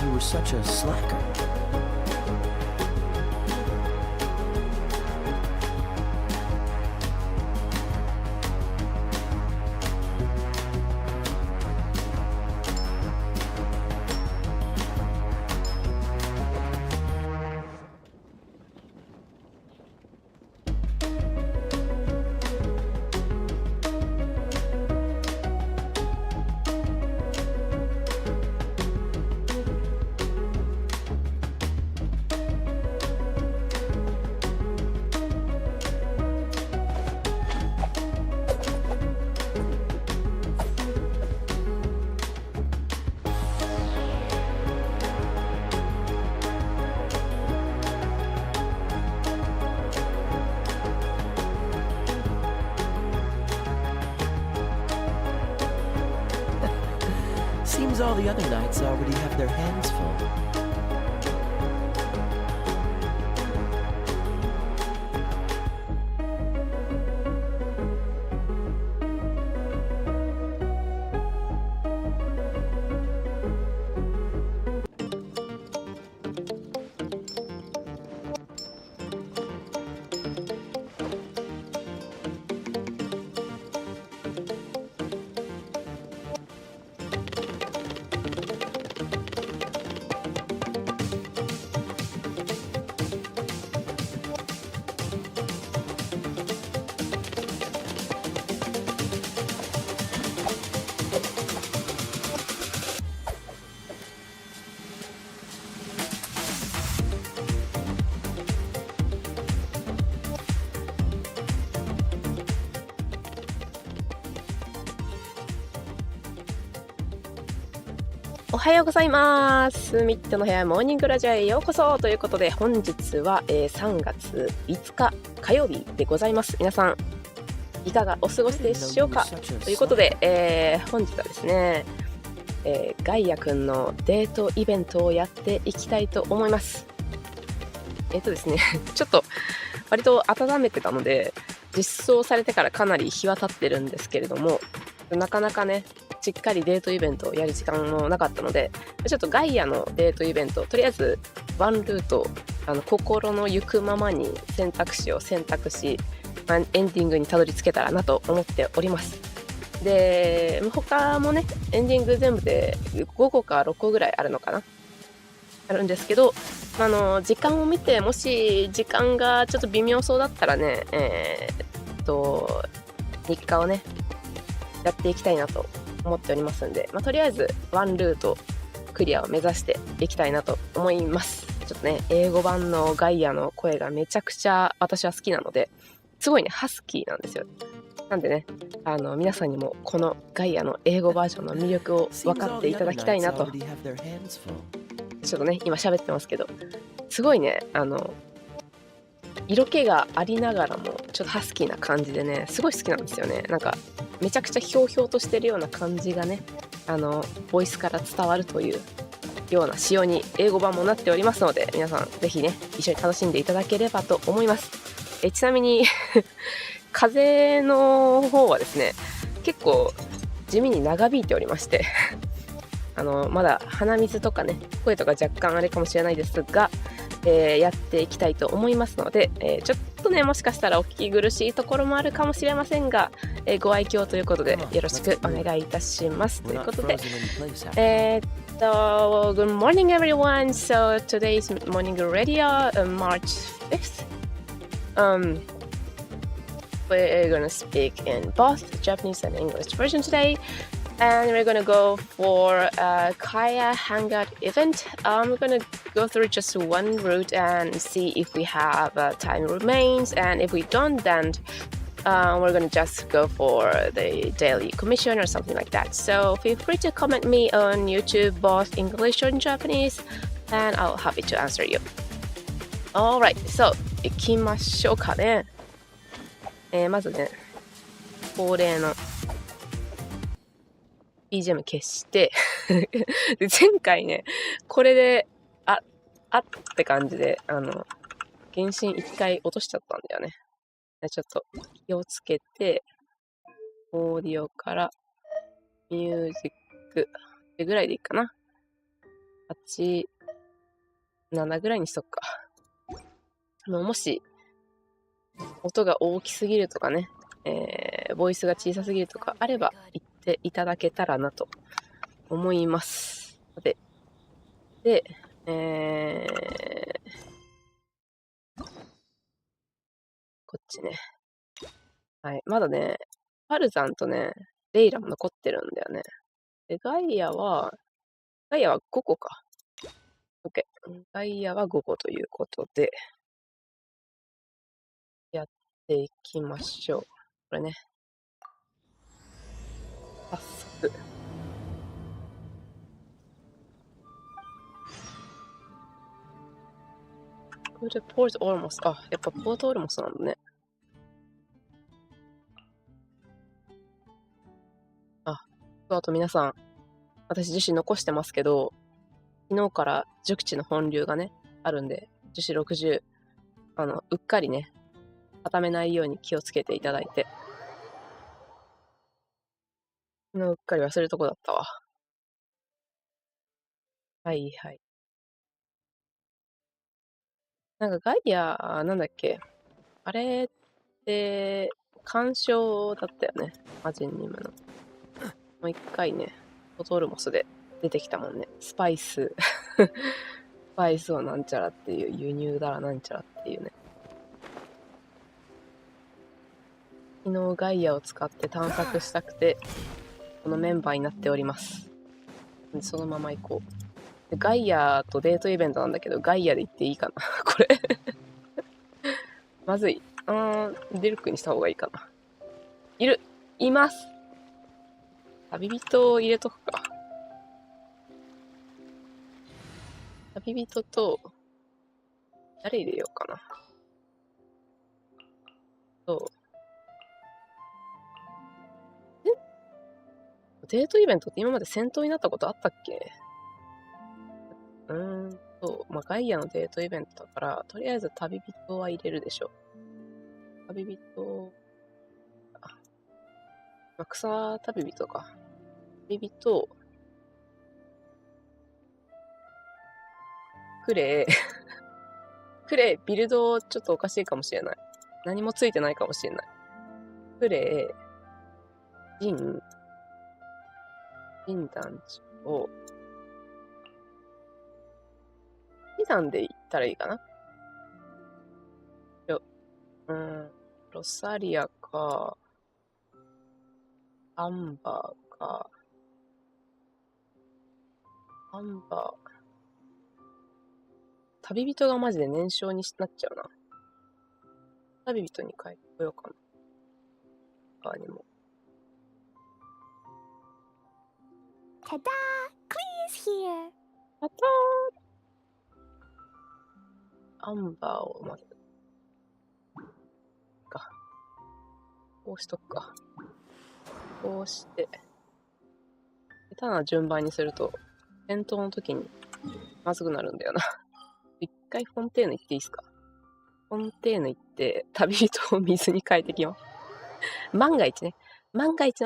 you were such a slacker. Seems all the other knights already have their hands full.おはようございます。mitの部屋モーニングラジオへようこそということで、本日は3月5日火曜日でございます。皆さんいかがお過ごしでしょうか。ということで、本日はですね、ガイアくんのデートイベントをやっていきたいと思います。ですねちょっと割と温めてたので、実装されてからかなり日は経ってるんですけれども、なかなかねしっかりデートイベントをやる時間もなかったので、ちょっとガイアのデートイベント、とりあえずワンルート、心の行くままに選択肢を選択し、エンディングにたどり着けたらなと思っております。で、他もね、エンディング全部で5個か6個ぐらいあるのかな、あるんですけど、時間を見て、もし時間がちょっと微妙そうだったらね、日課をね、やっていきたいなと思っておりますんで、とりあえずワンルートクリアを目指していきたいなと思います。ちょっとね、英語版のガイアの声がめちゃくちゃ私は好きなので、すごいね、ハスキーなんですよ。なんでね、皆さんにもこのガイアの英語バージョンの魅力を分かっていただきたいなと。ちょっとね、今喋ってますけど、すごいね、色気がありながらもちょっとハスキーな感じでね、すごい好きなんですよね。なんかめちゃくちゃひょうひょうとしてるような感じがね、ボイスから伝わるというような仕様に英語版もなっておりますので、皆さんぜひね一緒に楽しんでいただければと思います。ちなみに風の方はですね、結構地味に長引いておりましてまだ鼻水とかね、声とか若干あれかもしれないですが、やっていきたいと思いますので、ちょっとね、もしかしたらお聞き苦しいところもあるかもしれませんが、ご愛嬌ということでよろしくお願いいたします。ということで、Good morning everyone. So today's morning radio, March 5th. We're gonna speak in both Japanese and English version today. And we're gonna go for a Kaya Hangout event. We're gonna go through just one route and see if we have time remains, and if we don't, then we're gonna just go for the daily commission or something like that. So feel free to comment me on YouTube, both English and Japanese, and I'll happy to answer you. Alright, so 行きましょうかね。まずね、恒例のBGM 消してで、前回ねこれであって感じで原神一回落としちゃったんだよね。ちょっと気をつけて、オーディオからミュージックってぐらいでいいかな。8、7ぐらいにしとくか。もし、音が大きすぎるとかね、ボイスが小さすぎるとかあれば言っていただけたらなと思います。で、こっちね。はい。まだね、パルザンとね、レイラも残ってるんだよね。で、ガイアは5個か。OK。ガイアは5個ということで、やっていきましょう。これね。早速。これでポートオルモス。あ、やっぱポートオルモスなんだね。あと皆さん、私自身残してますけど、昨日から熟知の本流がね、あるんで、樹脂60、うっかりね、固めないように気をつけていただいて。昨日うっかり忘れるとこだったわ。はいはい。なんかガイア、なんだっけ、あれって、干渉だったよね。マジンニムの。もう一回ね、ポトルモスで出てきたもんね。スパイス。スパイスをなんちゃらっていう、輸入だらなんちゃらっていうね。昨日ガイアを使って探索したくて、このメンバーになっております。そのまま行こう。でガイアとデートイベントなんだけど、ガイアで行っていいかなこれまずい。デルクにした方がいいかな。います。旅人を入れとくか。旅人と、誰入れようかな。デートイベントって今まで戦闘になったことあったっけ？ガイアのデートイベントだから、とりあえず旅人は入れるでしょ。旅人、草旅人か。旅人、クレイ、ビルドちょっとおかしいかもしれない。何もついてないかもしれない。クレイ、ジン団長、2段で行ったらいいかな。ロサリアか、アンバーか、旅人がマジで燃焼になっちゃうな。旅人に変えてこようかな。他にも。ただー Please here! ただーアンバーをまず。こうしとくか。こうして。下手な順番にすると、戦闘の時にまずくなるんだよな。一回フォンテーヌ行っていいですか？フォンテーヌ行って、旅人を水に変えてきます。万が一な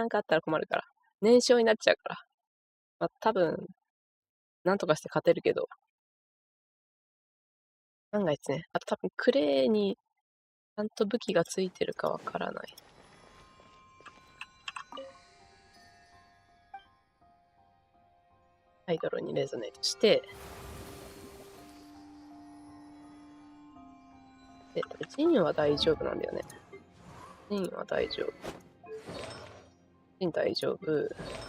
んかあったら困るから。燃焼になっちゃうから。多分、なんとかして勝てるけど。万が一ね。あと多分、クレーにちゃんと武器がついてるかわからない。アイドルにレゾネートして、ジンは大丈夫なんだよね。ジン大丈夫。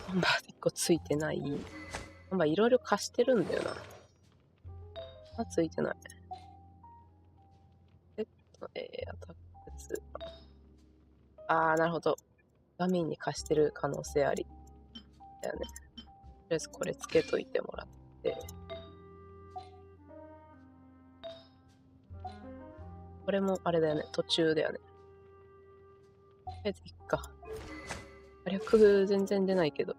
アンバー1個ついてない。アンバーいろいろ貸してるんだよな。ついてない。アタック2。なるほど。画面に貸してる可能性あり。だよね。とりあえずこれつけといてもらって。これもあれだよね。途中だよね。とりあえずいっか。火力全然出ないけど。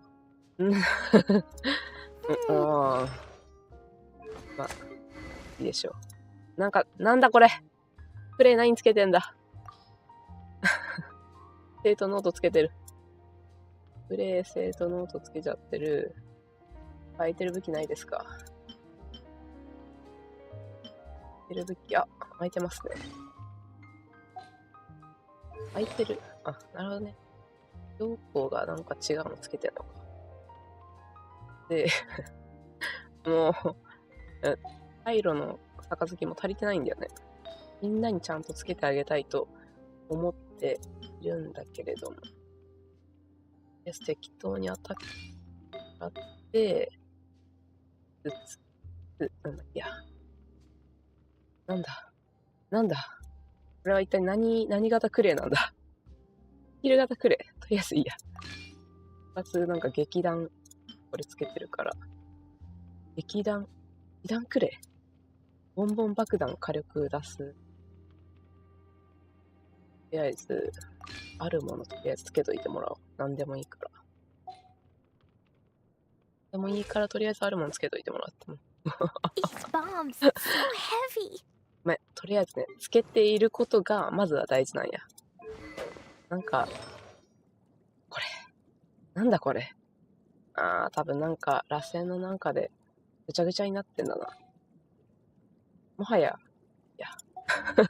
まあ、いいでしょう。なんだこれ。プレイ何つけてんだ。生徒ノートつけてる。プレイ生徒ノートつけちゃってる。空いてる武器ないですか？てる武器、あ、開いてますね。開いてる。あ、なるほどね。標高がなんか違うのつけてんのか。で、もう、退路の杯も足りてないんだよね。みんなにちゃんとつけてあげたいと思っているんだけれども。適当にアタックあって、なんだっけや。なんだこれは一体何型クレイなんだ。スキル型クレイ。とりあえずいいや。二つなんか劇団、これつけてるから。劇団クレイ。ボンボン爆弾火力出す。とりあえず、あるものとりあえずつけといてもらおう。なんでもいいから。でもいいからとりあえずあるものつけといてもらっても。These bombs, so heavy. とりあえずね、つけていることがまずは大事なんや。なんか、これ。なんだこれ。多分なんか、螺旋のなんかでぐちゃぐちゃになってんだな。もはや、いや。ま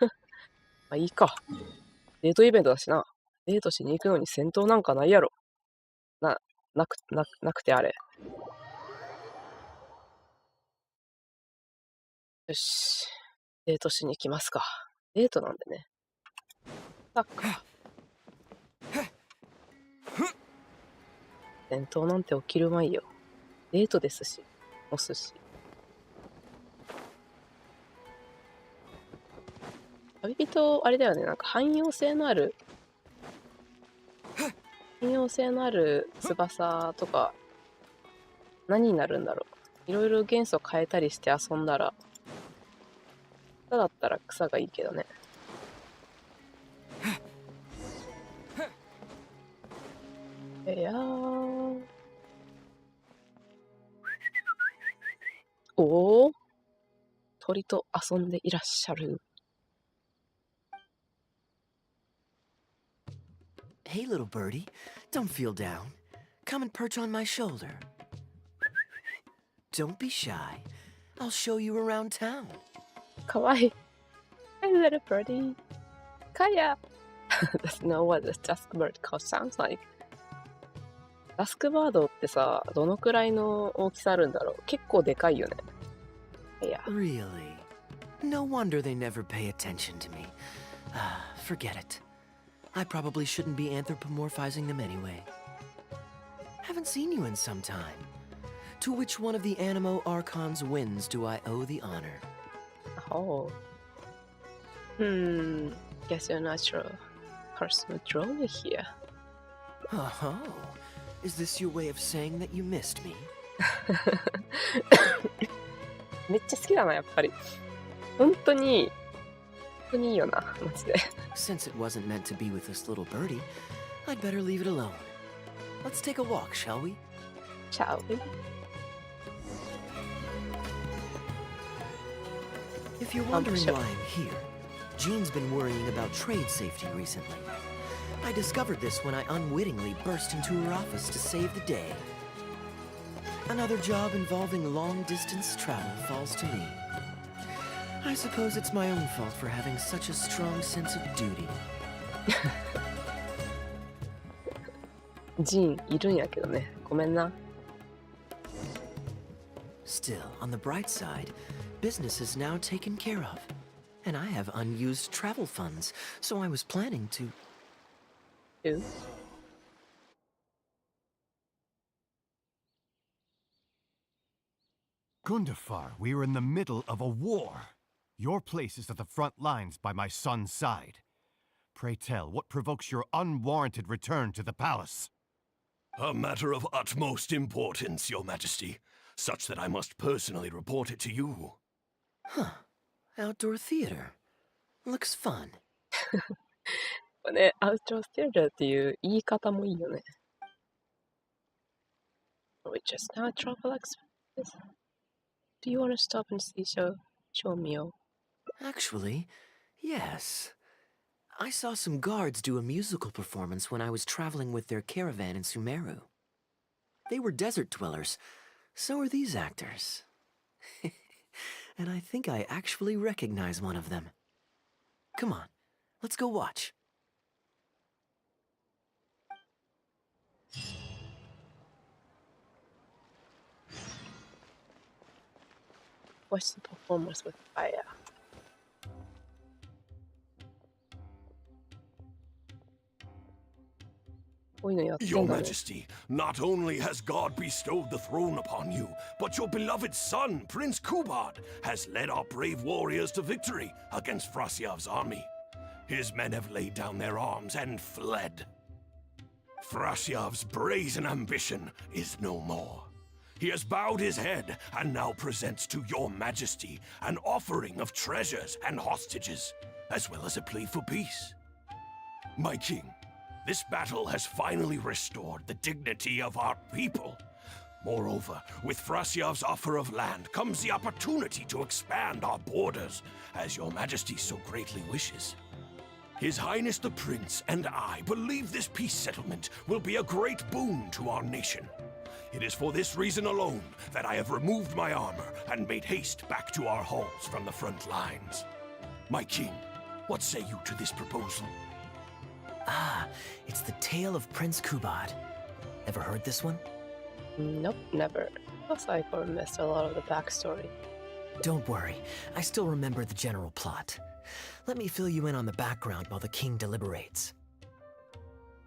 あいいか。デートイベントだしな。デートしに行くのに戦闘なんかないやろ。なくてあれ。よし。デートしに行きますか。デートなんでね。サッカー。戦闘なんて起きるまいよ。デートですし、お寿司。旅人、あれだよね、なんか汎用性のある翼とか、何になるんだろう。いろいろ元素変えたりして遊んだら、草だったら草がいいけどね。おお、鳥と遊んでいらっしゃる。Hey, little birdie, don't feel down. Come and perch on my shoulder. Don't be shy. I'll show you around town. かわいい。Hi, little birdie. Kaya. Doesn't know what the dusk bird call sounds like. ダスクバードってさ、どのくらいの大きさあるんだろう。結構でかいよね。いや。Really? No wonder they never pay attention to me. Forget it. I probably shouldn't be anthropomorphizing them anyway. Haven't seen you in some time. To which one of the Animo Archon's winds do I owe the honor? Oh. Guess you're not sure. Personal drone here. Oh, is this your way of saying that you missed me? めっちゃ好きだな、やっぱり。本当にいいよな、マジで。Since it wasn't meant to be with this little birdie, I'd better leave it alone. Let's take a walk, shall we? Shall we? If you're wondering why I'm here, Jean's been worrying about trade safety recently. I discovered this when I unwittingly burst into her office to save the day. Another job involving long-distance travel falls to me. I suppose it's my own fault for having such a strong sense of duty. ジーンいるんやけどね。ごめんな。Still, on the bright side, business is now taken care of. And I have unused travel funds, so I was planning to... Gundafar, we are in the middle of a war. Your place is at the front lines by my son's side. Pray tell, what provokes your unwarranted return to the palace? A matter of utmost importance, Your Majesty, such that I must personally report it to you. Huh. Outdoor theater. Looks fun. ね、アウトロステルっていう言い方もいいよね。We just now travel expenses. Do you want to stop and see show me? Actually, yes. I saw some guards do a musical performance when I was traveling with their caravan in Sumeru. They were desert dwellers. So are these actors. and I think I actually recognize one of them. Come on, let's go watch. Watch the performers with fire. Your Majesty, not only has God bestowed the throne upon you, but your beloved son, Prince Kubad, has led our brave warriors to victory against Frasyav's army. His men have laid down their arms and fled. Frasyav's brazen ambition is no more. He has bowed his head and now presents to your Majesty an offering of treasures and hostages, as well as a plea for peace. My king, this battle has finally restored the dignity of our people. Moreover, with Frasyav's offer of land comes the opportunity to expand our borders, as your Majesty so greatly wishes. His Highness the Prince and I believe this peace settlement will be a great boon to our nation. It is for this reason alone that I have removed my armor and made haste back to our halls from the front lines. My king, what say you to this proposal? Ah, it's the tale of Prince Kubad. Ever heard this one? Nope, never. Looks like I missed a lot of the backstory. Don't worry, I still remember the general plot. Let me fill you in on the background while the king deliberates.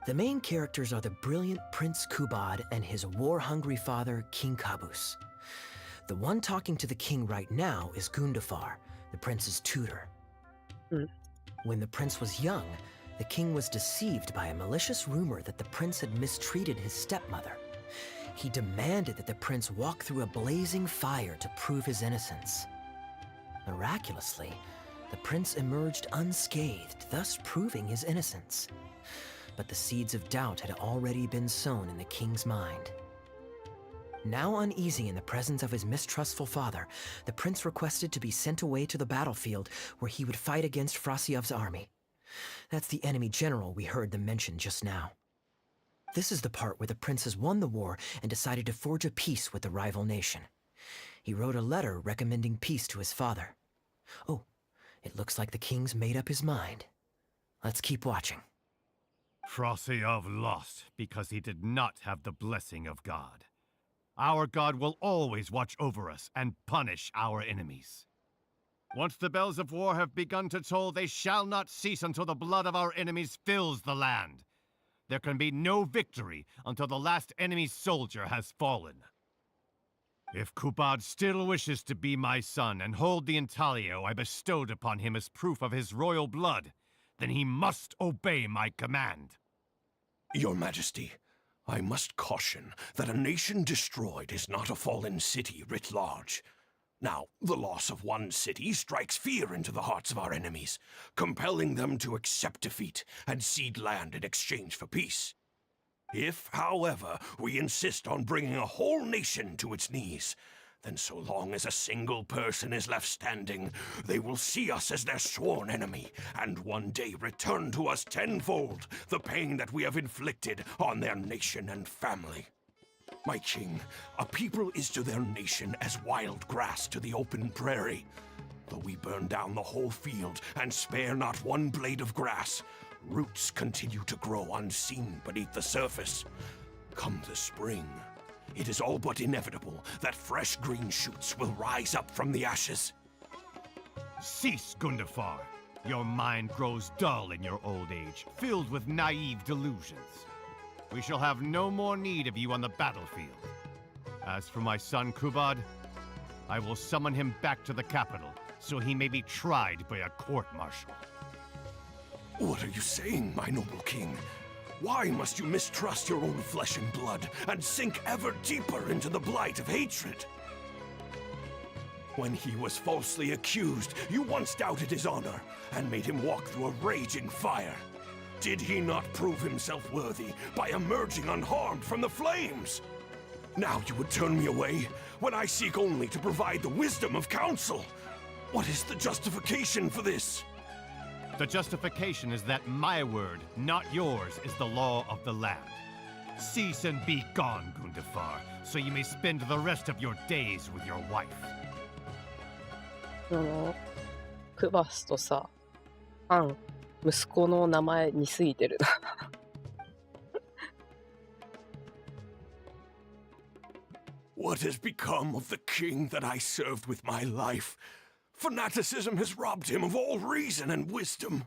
The main characters are the brilliant Prince Kubad and his war-hungry father, King Kabus. The one talking to the king right now is Gundafar, the prince's tutor. When the prince was young, the king was deceived by a malicious rumor that the prince had mistreated his stepmother. He demanded that the prince walk through a blazing fire to prove his innocence. Miraculously, the prince emerged unscathed, thus proving his innocence. But the seeds of doubt had already been sown in the king's mind. Now uneasy in the presence of his mistrustful father, the prince requested to be sent away to the battlefield where he would fight against Frasyav's army. That's the enemy general we heard them mention just now. This is the part where the prince has won the war and decided to forge a peace with the rival nation. He wrote a letter recommending peace to his father. Oh, it looks like the king's made up his mind. Let's keep watching. Frosyav lost because he did not have the blessing of God. Our God will always watch over us and punish our enemies. Once the bells of war have begun to toll, they shall not cease until the blood of our enemies fills the land. There can be no victory until the last enemy soldier has fallen. If Kubad still wishes to be my son and hold the intaglio I bestowed upon him as proof of his royal blood, then he must obey my command. Your Majesty, I must caution that a nation destroyed is not a fallen city writ large. Now, the loss of one city strikes fear into the hearts of our enemies, compelling them to accept defeat and cede land in exchange for peace. If, however, we insist on bringing a whole nation to its knees, then so long as a single person is left standing, they will see us as their sworn enemy, and one day return to us tenfold the pain that we have inflicted on their nation and family. My king, a people is to their nation as wild grass to the open prairie. Though we burn down the whole field and spare not one blade of grass, roots continue to grow unseen beneath the surface. Come the spring, it is all but inevitable that fresh green shoots will rise up from the ashes. Cease, Gundafar. Your mind grows dull in your old age, filled with naive delusions. We shall have no more need of you on the battlefield. As for my son Kubad, I will summon him back to the capital, so he may be tried by a court-martial. What are you saying, my noble king? Why must you mistrust your own flesh and blood, and sink ever deeper into the blight of hatred? When he was falsely accused, you once doubted his honor, and made him walk through a raging fire. Did he not prove himself worthy by emerging unharmed from the flames? Now you would turn me away, when I seek only to provide the wisdom of counsel. What is the justification for this? The justification is that my word, not yours, is the law of the land. Cease and be gone, Gundafar, so you may spend the rest of your days with your wife. クバスとさ、息子の名前似すぎてるな。What has become of the king that I served with my life? Fanaticism has robbed him of all reason and wisdom.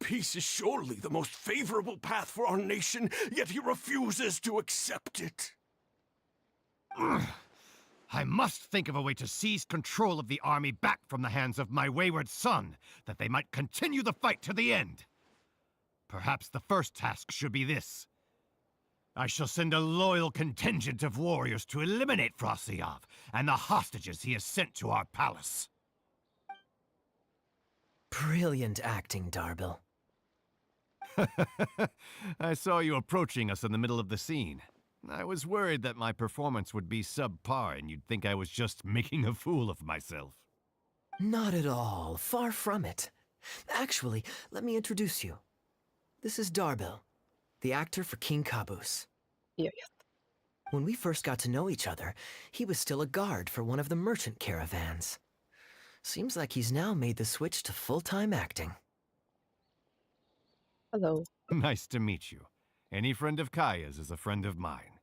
Peace is surely the most favorable path for our nation, yet he refuses to accept it. I must think of a way to seize control of the army back from the hands of my wayward son, that they might continue the fight to the end. Perhaps the first task should be this. I shall send a loyal contingent of warriors to eliminate Frosyav and the hostages he has sent to our palace. Brilliant acting, Darbil. I saw you approaching us in the middle of the scene. I was worried that my performance would be subpar and you'd think I was just making a fool of myself. Not at all. Far from it. Actually, let me introduce you. This is Darbil, the actor for King Caboose. Yeah. When we first got to know each other, he was still a guard for one of the merchant caravans. Seems like he's now made the switch to full-time acting. Hello. Nice to meet you. Any friend of Kaya's is a friend of mine.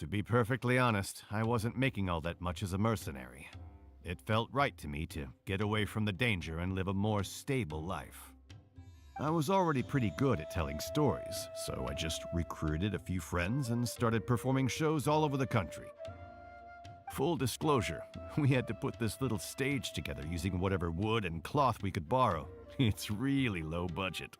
To be perfectly honest, I wasn't making all that much as a mercenary. It felt right to me to get away from the danger and live a more stable life. I was already pretty good at telling stories, so I just recruited a few friends and started performing shows all over the country. Full disclosure, we had to put this little stage together using whatever wood and cloth we could borrow. It's really low budget.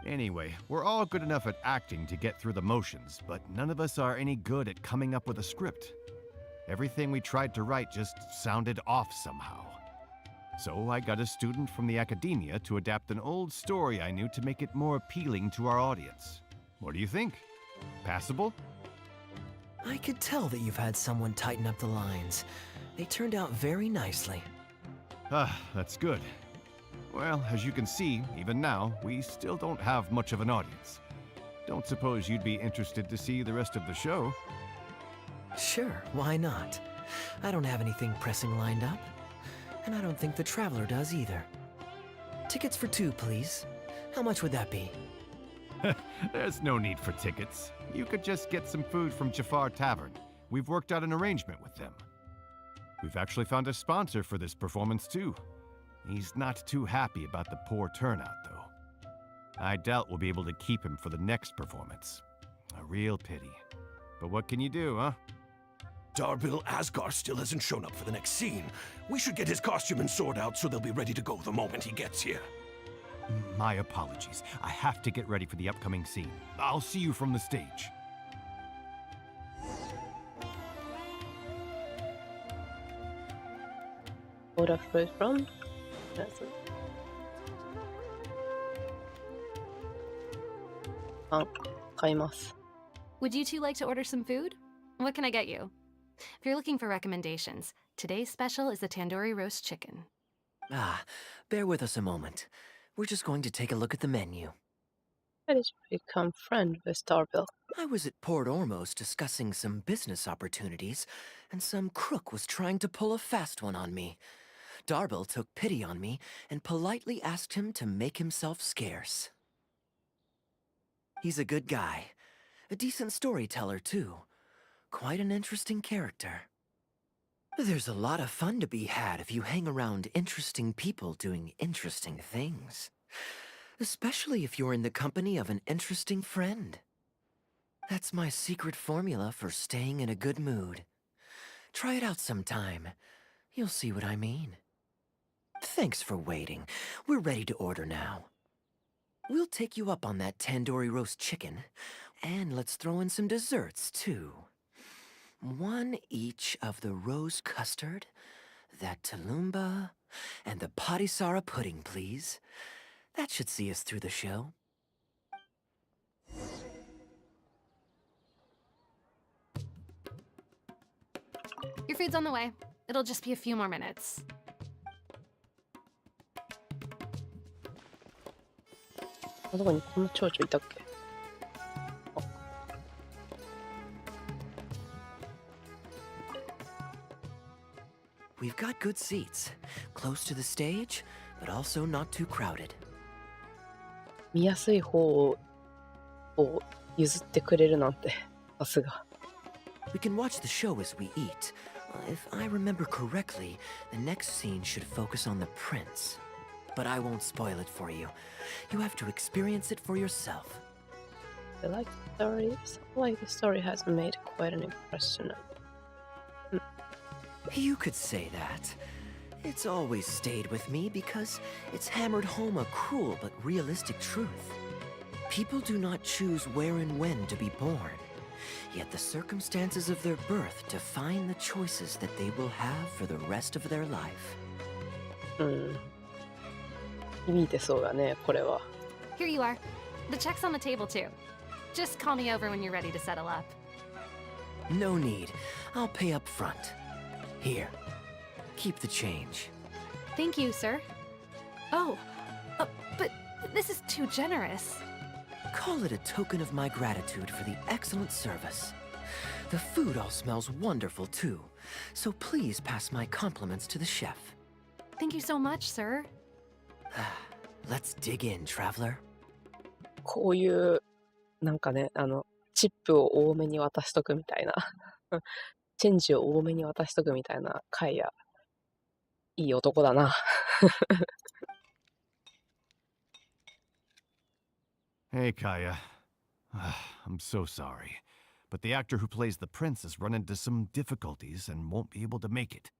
Anyway, we're all good enough at acting to get through the motions, but none of us are any good at coming up with a script. Everything we tried to write just sounded off somehow. So I got a student from the academia to adapt an old story I knew to make it more appealing to our audience. What do you think? Passable? I could tell that you've had someone tighten up the lines. They turned out very nicely. That's good. Well, as you can see, even now, we still don't have much of an audience. Don't suppose you'd be interested to see the rest of the show? Sure, why not? I don't have anything pressing lined up. And I don't think the Traveler does either. Tickets for 2, please. How much would that be? There's no need for tickets. You could just get some food from Jafar Tavern. We've worked out an arrangement with them. We've actually found a sponsor for this performance, too. He's not too happy about the poor turnout, though. I doubt we'll be able to keep him for the next performance. A real pity. But what can you do, huh? Darbil Asgar still hasn't shown up for the next scene. We should get his costume and sword out so they'll be ready to go the moment he gets here. My apologies. I have to get ready for the upcoming scene. I'll see you from the stage. Order food from? That's it. 買います。Would you two like to order some food? What can I get you? If you're looking for recommendations, today's special is the tandoori roast chicken. Bear with us a moment. We're just going to take a look at the menu. How did you become friend with Darbil? I was at Port Ormos discussing some business opportunities, and some crook was trying to pull a fast one on me. Darbil took pity on me and politely asked him to make himself scarce. He's a good guy. A decent storyteller, too. Quite an interesting character. There's a lot of fun to be had if you hang around interesting people doing interesting things. Especially if you're in the company of an interesting friend. That's my secret formula for staying in a good mood. Try it out sometime. You'll see what I mean. Thanks for waiting. We're ready to order now. We'll take you up on that tandoori roast chicken, and let's throw in some desserts, too. 1 each of the rose custard, that tulumba, and the patisara pudding, please. That should see us through the show. Your food's on the way. It'll just be a few more minutes. どこにこの蝶々いたっけ？ We've got good seats, close to the stage, but also not too crowded. 見やすい方を譲ってくれるなんて、さすが。We can watch the show as we eat. If I remember correctly, the next scene should focus on the prince. But I won't spoil it for you. You have to experience it for yourself. I like the story. Sounds like the story has made quite an impression. You could say that. It's always stayed with me because it's hammered home a cruel but realistic truth. People do not choose where and when to be born, yet the circumstances of their birth define the choices that they will have for the rest of their life. 響いてそうだね、これは。 Here you are. The check's on the table, too. Just call me over when you're ready to settle up. No need. I'll pay up front. Here. Keep the change. Thank you, sir. Oh, but this is too generous. Call it a token of my gratitude for the excellent service. The food all smells wonderful, too. So please pass my compliments to the chef. Thank you so much, sir. Let's dig in, traveler. こういう、なんかね、チップを多めに渡しとくみたいな。チェンジを多めに渡しとくみたいな回や、いい男だな。Hey, Kaya. I'm so sorry, but the actor who plays the prince has run into some difficulties and won't be able to make it.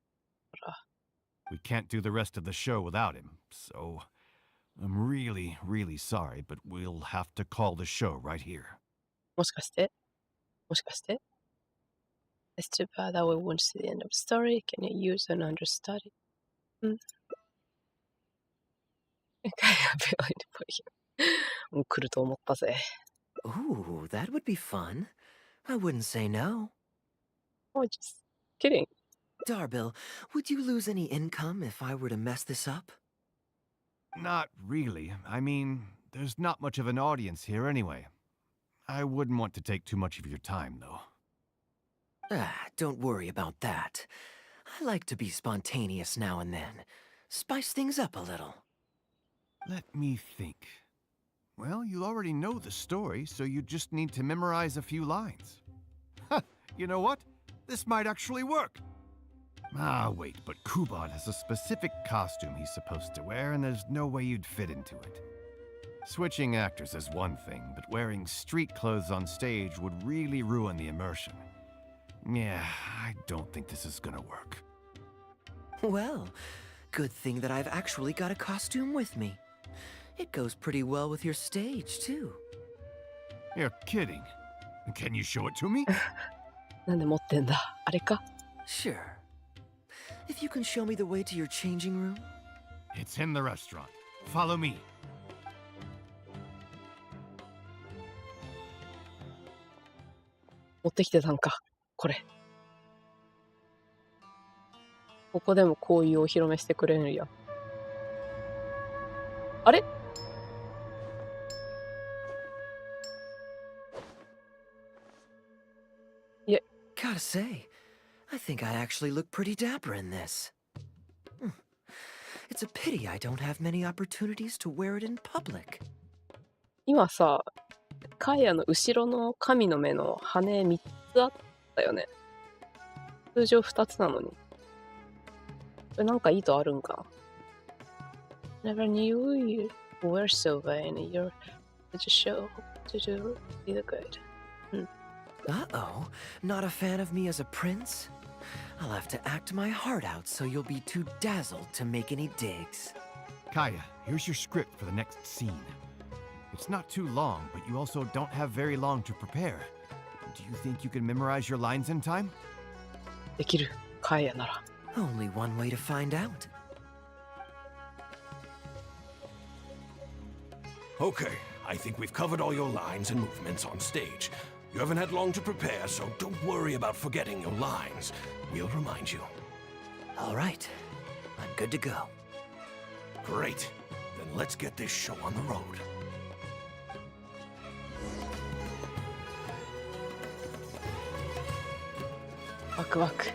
We can't do the rest of the show without him, so I'm really, really sorry, but we'll have to call the show right here. もしかしてIt's too bad that we won't see the end of the story. Can you use an understudy? もう来ると思ったぜ。 Ooh, that would be fun. I wouldn't say no. Oh, just kidding. Darbil, would you lose any income if I were to mess this up? Not really. I mean, there's not much of an audience here anyway. I wouldn't want to take too much of your time, though. Don't worry about that. I like to be spontaneous now and then. Spice things up a little. Let me think. Well, you already know the story, so you just need to memorize a few lines. You know what? This might actually work. Wait, but Kubot has a specific costume he's supposed to wear, and there's no way you'd fit into it. Switching actors is one thing, but wearing street clothes on stage would really ruin the immersion. Yeah, I don't think this is gonna work. Well, good thing that I've actually got a costume with me. It goes pretty well with your stage, too. You're kidding. Can you show it to me? なんで持ってんだ、あれか。 Sure. If you can show me the way to your changing room. It's in the restaurant. Follow me. 持ってきてたんか、これ。ここでもこういうお披露目してくれるんや。あれ？ Gotta say, I think I actually look pretty dapper in this. It's a pity I don't have many opportunities to wear it in public. 今さ、カイヤの後ろの神の目の羽3つあったよね。通常2つなのに。これなんか意図あるんかな？ Never knew you were so vain. You're such a show to do either good. Uh-oh, not a fan of me as a prince? I'll have to act my heart out so you'll be too dazzled to make any digs. Kaya, here's your script for the next scene. It's not too long, but you also don't have very long to prepare. Do you think you can memorize your lines in time? できる、カイヤなら。 Only one way to find out. Okay, I think we've covered all your lines and movements on stage. You haven't had long to prepare, so don't worry about forgetting your lines. We'll remind you. All right, I'm good to go. Great. Then let's get this show on the road. ワクワク。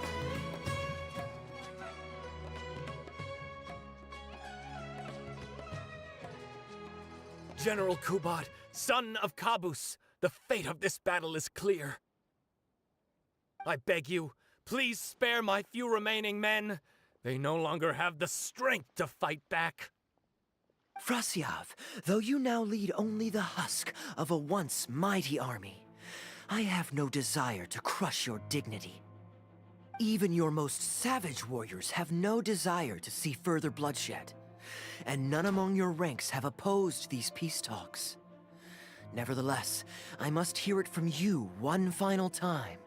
General Kubad, son of Kabus, the fate of this battle is clear. I beg you, please spare my few remaining men. They no longer have the strength to fight back. Frasiav, though you now lead only the husk of a once mighty army, I have no desire to crush your dignity. Even your most savage warriors have no desire to see further bloodshed, and none among your ranks have opposed these peace talks. Nevertheless, I must hear it from you one final time.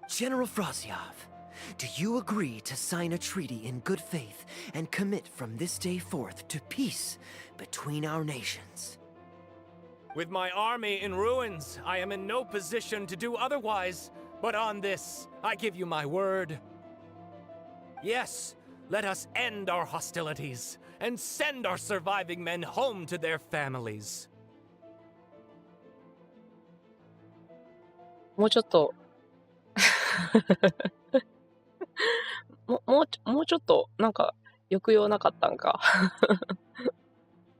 General Frasiav, do you agree to sign a treaty in good faith and commit from this day forth to peace between our nations? With my army in ruins, I am in no position to do otherwise. But on this, I give you my word. Yes, let us end our hostilities and send our surviving men home to their families. もうちょっともうちょっとなんか抑揚なかったんか。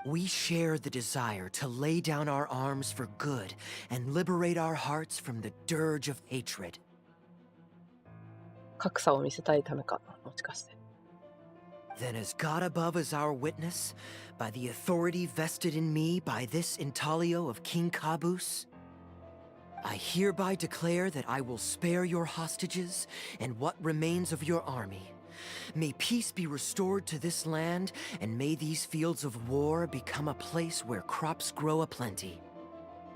We share the desire to lay down our arms for good and liberate our hearts from the dirge of hatred. 格差を見せたいためかな、もしかして。Then as God above is our witness, by the authority vested in me by this intaglio of King Kabus, I hereby declare that I will spare your hostages and what remains of your army. May peace be restored to this land, and may these fields of war become a place where crops grow aplenty.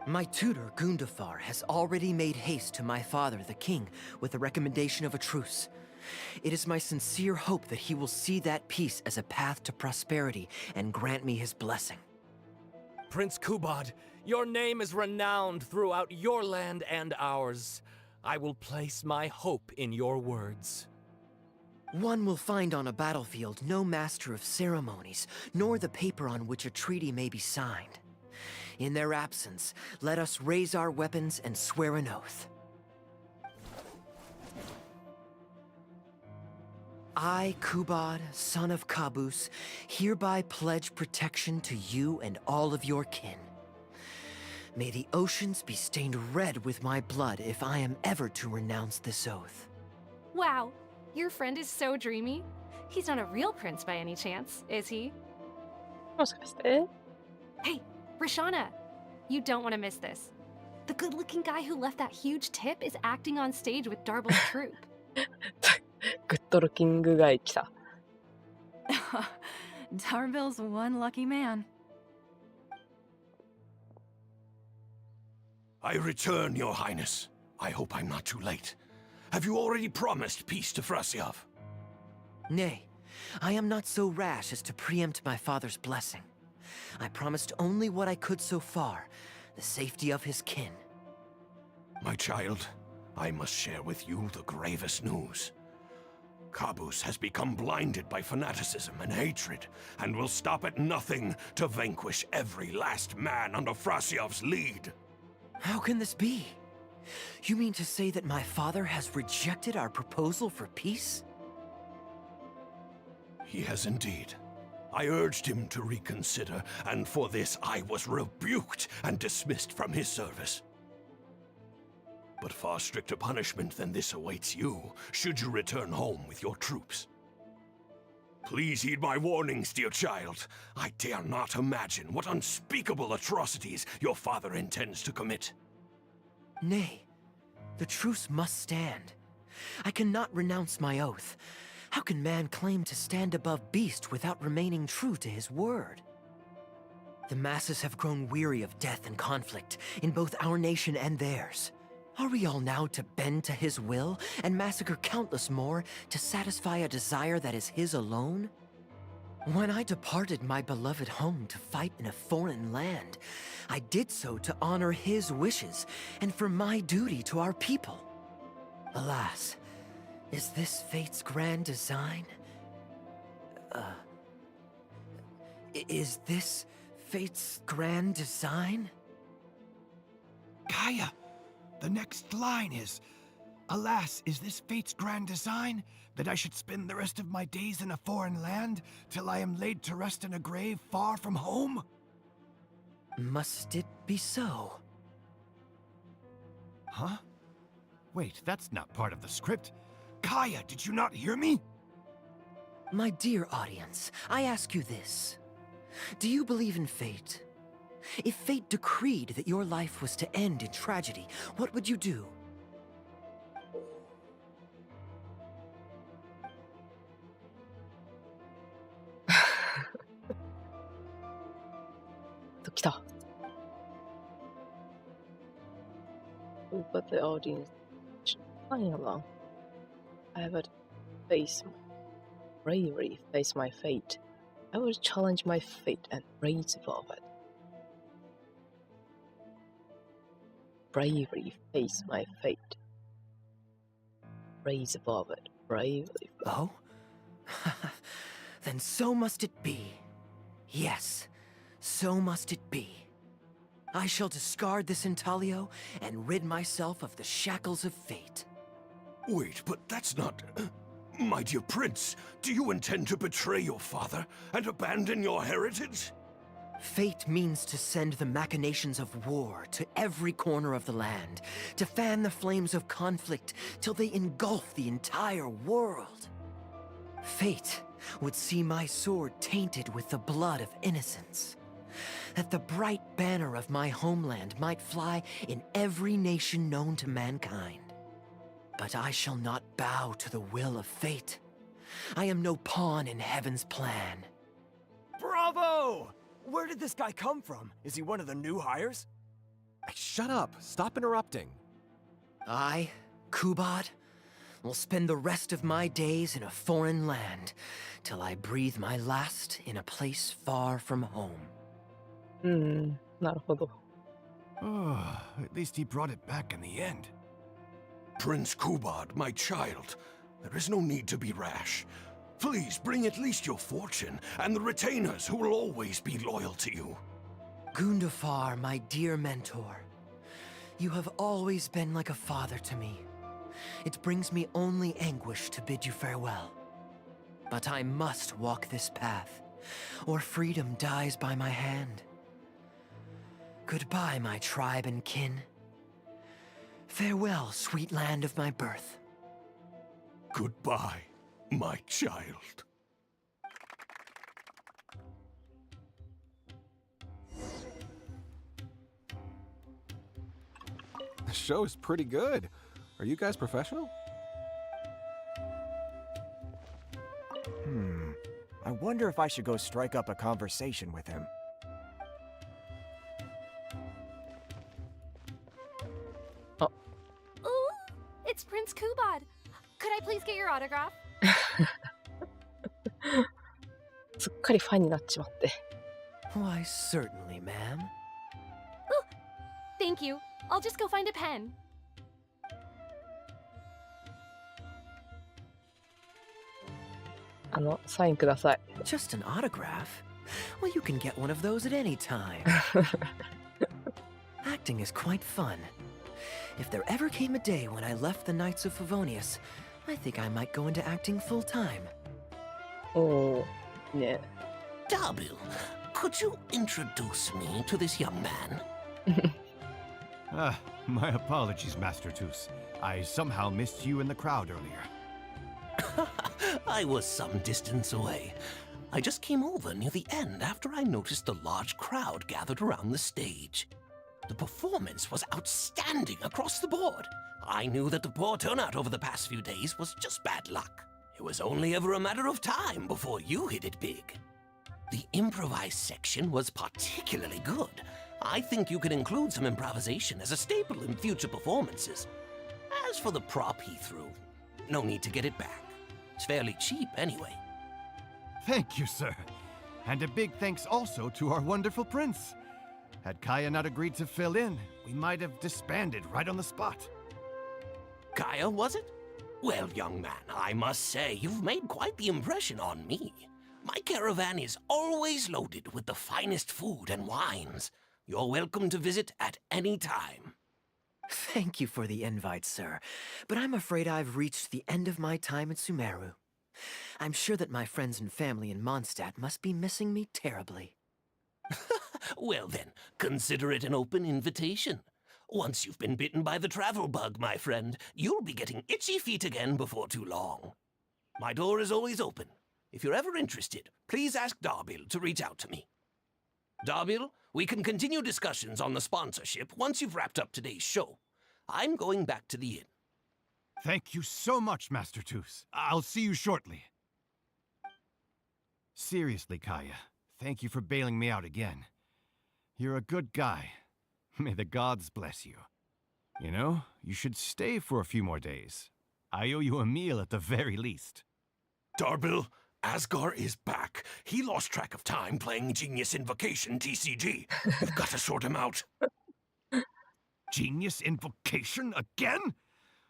My tutor, Gundafar, has already made haste to my father, the king, with the recommendation of a truce. It is my sincere hope that he will see that peace as a path to prosperity and grant me his blessing. Prince Kubad, your name is renowned throughout your land and ours. I will place my hope in your words. One will find on a battlefield no master of ceremonies, nor the paper on which a treaty may be signed. In their absence, let us raise our weapons and swear an oath. I, Kubad, son of Kabus, hereby pledge protection to you and all of your kin. May the oceans be stained red with my blood if I am ever to renounce this oath. Wow, your friend is so dreamy. He's not a real prince by any chance, is he? もしかして Hey, Rashana, you don't want to miss this. The good-looking guy who left that huge tip is acting on stage with Darble's troupe. グッドルキングガイ来た。Darbill's one lucky man. I return, Your Highness. I hope I'm not too late. Have you already promised peace to Frasiav? Nay, I am not so rash as to preempt my father's blessing. I promised only what I could so far, the safety of his kin. My child, I must share with you the gravest news. Kabus has become blinded by fanaticism and hatred, and will stop at nothing to vanquish every last man under Frasiav's lead. How can this be? You mean to say that my father has rejected our proposal for peace? He has indeed. I urged him to reconsider, and for this I was rebuked and dismissed from his service. But far stricter punishment than this awaits you, should you return home with your troops. Please heed my warnings, dear child. I dare not imagine what unspeakable atrocities your father intends to commit. Nay, the truce must stand. I cannot renounce my oath. How can man claim to stand above beast without remaining true to his word? The masses have grown weary of death and conflict in both our nation and theirs. Are we all now to bend to his will and massacre countless more to satisfy a desire that is his alone? When I departed my beloved home to fight in a foreign land, I did so to honor his wishes and for my duty to our people. Alas, is this fate's grand design? Is this fate's grand design? Gaia, the next line is, alas, is this fate's grand design, that I should spend the rest of my days in a foreign land, till I am laid to rest in a grave far from home? Must it be so? Huh? Wait, that's not part of the script. Kaya, did you not hear me? My dear audience, I ask you this. Do you believe in fate? If fate decreed that your life was to end in tragedy, what would you do? 来た。But the audience, なんやな。I would bravely face my fate. I would challenge my fate and raise above it. Bravely face my fate. Raise above it. Bravely. Oh? Then so must it be. Yes, so must it be. I shall discard this intaglio and rid myself of the shackles of fate. Wait, but that's not... My dear prince, do you intend to betray your father and abandon your heritage? Fate means to send the machinations of war to every corner of the land, to fan the flames of conflict till they engulf the entire world. Fate would see my sword tainted with the blood of innocence, that the bright banner of my homeland might fly in every nation known to mankind. But I shall not bow to the will of fate. I am no pawn in heaven's plan. Bravo! Where did this guy come from? Is he one of the new hires? Hey, shut up! Stop interrupting. I, Kubad, will spend the rest of my days in a foreign land till I breathe my last in a place far from home. なるほど。 Oh, at least he brought it back in the end. Prince Kubad, my child, there is no need to be rash. Please bring at least your fortune and the retainers who will always be loyal to you. Gundafar, my dear mentor, you have always been like a father to me. It brings me only anguish to bid you farewell. But I must walk this path, or freedom dies by my hand. Goodbye, my tribe and kin. Farewell, sweet land of my birth. Goodbye, my child. The show is pretty good. Are you guys professional? I wonder if I should go strike up a conversation with him. Ooh, it's Prince Kubad. Could I please get your autograph? すっかりファンになっちまって。 Why, certainly, ma'am. Thank you. I'll just go find a pen. サインください。 Just an autograph? Well, you can get one of those at any time. Acting is quite fun. If there ever came a day when I left the Knights of Favonius, I think I might go into acting full time. おー、ね。 Darbil, could you introduce me to this young man? My apologies, Master Toos. I somehow missed you in the crowd earlier. I was some distance away. I just came over near the end after I noticed the large crowd gathered around the stage. The performance was outstanding across the board. I knew that the poor turnout over the past few days was just bad luck. It was only ever a matter of time before you hit it big. The improvised section was particularly good. I think you could include some improvisation as a staple in future performances. As for the prop he threw, no need to get it back. It's fairly cheap anyway. Thank you, sir. And a big thanks also to our wonderful prince. Had Kaya not agreed to fill in, we might have disbanded right on the spot. Kaya, was it? Well, young man, I must say you've made quite the impression on me. My caravan is always loaded with the finest food and wines. You're welcome to visit at any time. Thank you for the invite, sir, but I'm afraid I've reached the end of my time at Sumeru. I'm sure that my friends and family in Mondstadt must be missing me terribly. Well then, consider it an open invitation. Once you've been bitten by the travel bug, my friend, you'll be getting itchy feet again before too long. My door is always open. If you're ever interested, please ask Darbil to reach out to me. Darbil, we can continue discussions on the sponsorship once you've wrapped up today's show. I'm going back to the inn. Thank you so much, Master Toos. I'll see you shortly. Seriously, Kaya, thank you for bailing me out again. You're a good guy. May the gods bless you. You know, you should stay for a few more days. I owe you a meal at the very least. Darbil, Asgar is back. He lost track of time playing Genius Invocation TCG. You've got to sort him out. Genius Invocation again?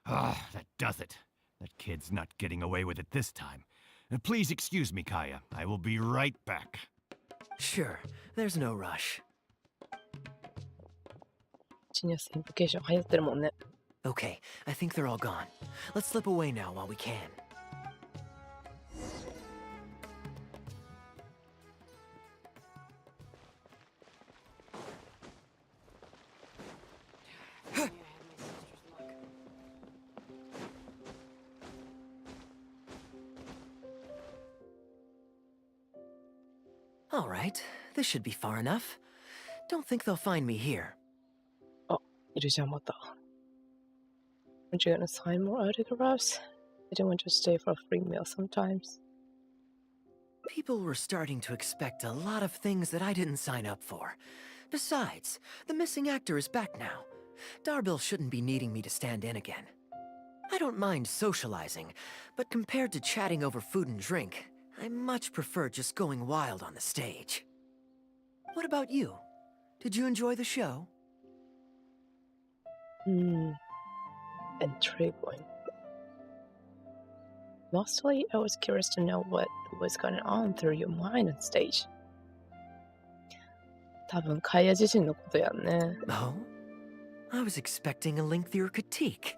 Ah, that does it. That kid's not getting away with it this time. Please excuse me, Kaya. I will be right back. Sure, there's no rush. ジニアスインプケーション流行ってるもんね。 Okay, I think they're all gone. Let's slip away now while we can. All right, this should be far enough. Don't think they'll find me here. いるじゃん、また。Aren't you gonna sign more autographs? I don't want to stay for a free meal sometimes. People were starting to expect a lot of things that I didn't sign up for. Besides, the missing actor is back now. Darbil shouldn't be needing me to stand in again. I don't mind socializing, but compared to chatting over food and drink, I much prefer just going wild on the stage. What about you? Did you enjoy the show? Intriguing. Mostly, I was curious to know what was going on through your mind on stage. 多分、カイア自身のことやんね。 Oh? I was expecting a lengthier critique,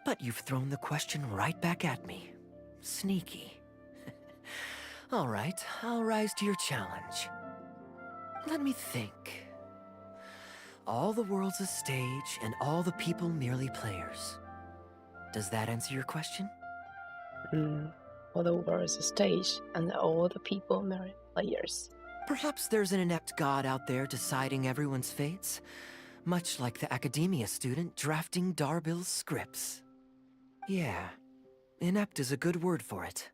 but you've thrown the question right back at me. Sneaky. All right, I'll rise to your challenge. Let me think. All the world's a stage, and all the people merely players. Does that answer your question? All the world is a stage, and all the people are players. Perhaps there's an inept god out there deciding everyone's fates, much like the academia student drafting Darbil's scripts. Yeah, inept is a good word for it.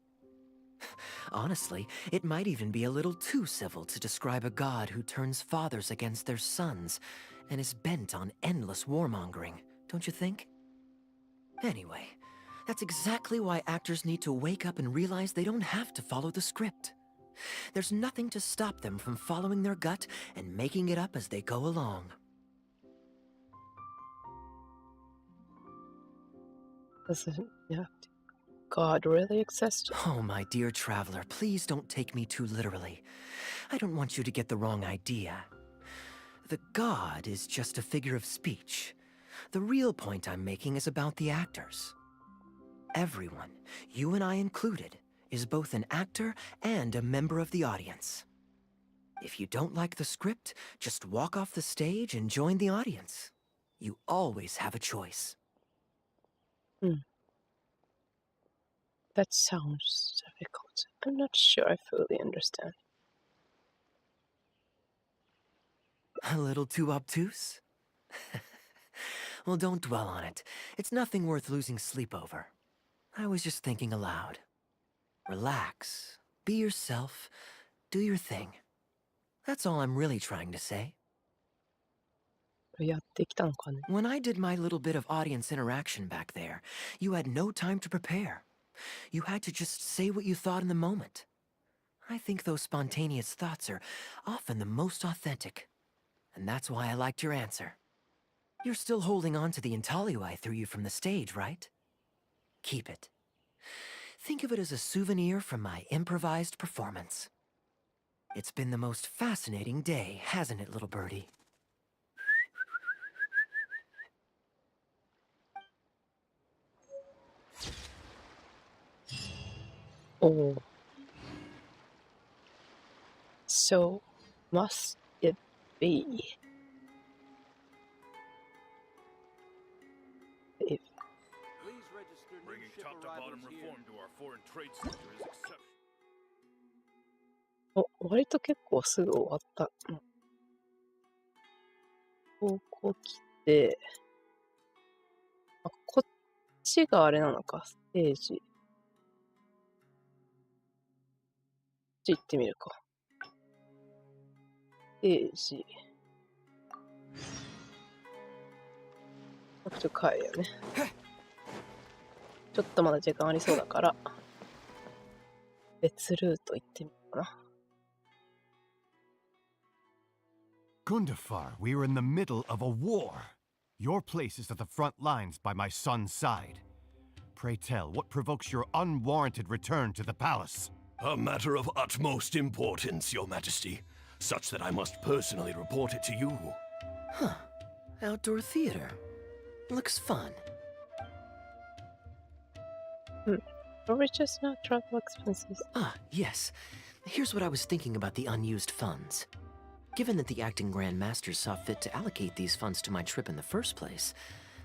Honestly, it might even be a little too civil to describe a god who turns fathers against their sons and is bent on endless warmongering, don't you think? Anyway, that's exactly why actors need to wake up and realize they don't have to follow the script. There's nothing to stop them from following their gut and making it up as they go along. Doesn't God really exist? Oh, my dear traveler, please don't take me too literally. I don't want you to get the wrong idea. The god is just a figure of speech. The real point I'm making is about the actors. Everyone, you and I included, is both an actor and a member of the audience. If you don't like the script, just walk off the stage and join the audience. You always have a choice. That sounds difficult. I'm not sure I fully understand. A little too obtuse? Well, don't dwell on it. It's nothing worth losing sleep over. I was just thinking aloud. Relax, be yourself, do your thing. That's all I'm really trying to say. やってきたのかね。 When I did my little bit of audience interaction back there, you had no time to prepare. You had to just say what you thought in the moment. I think those spontaneous thoughts are often the most authentic. And that's why I liked your answer. You're still holding on to the intaglio I threw you from the stage, right? Keep it. Think of it as a souvenir from my improvised performance. It's been the most fascinating day, hasn't it, little birdie? Oh. So, must it B. Bringing top-to-bottom reform to our foreign trade sector is exceptional. お、割と結構すぐ終わった。ここ来て、あ、こっちがあれなのか、ステージ。こっち行ってみるか。ステージ。こっち帰るよね。ちょっとまだ時間ありそうだから、別ルート行ってみようかな。Gundafar, we are in the middle of a war. Your place is at the front lines by my son's side. Pray tell, what provokes your unwarranted return to the palace? A matter of utmost importance, Your Majesty, such that I must personally report it to you. Huh. Outdoor theater. Looks fun. Riches, not travel expenses. Ah, yes. Here's what I was thinking about the unused funds. Given that the acting Grand Masters saw fit to allocate these funds to my trip in the first place,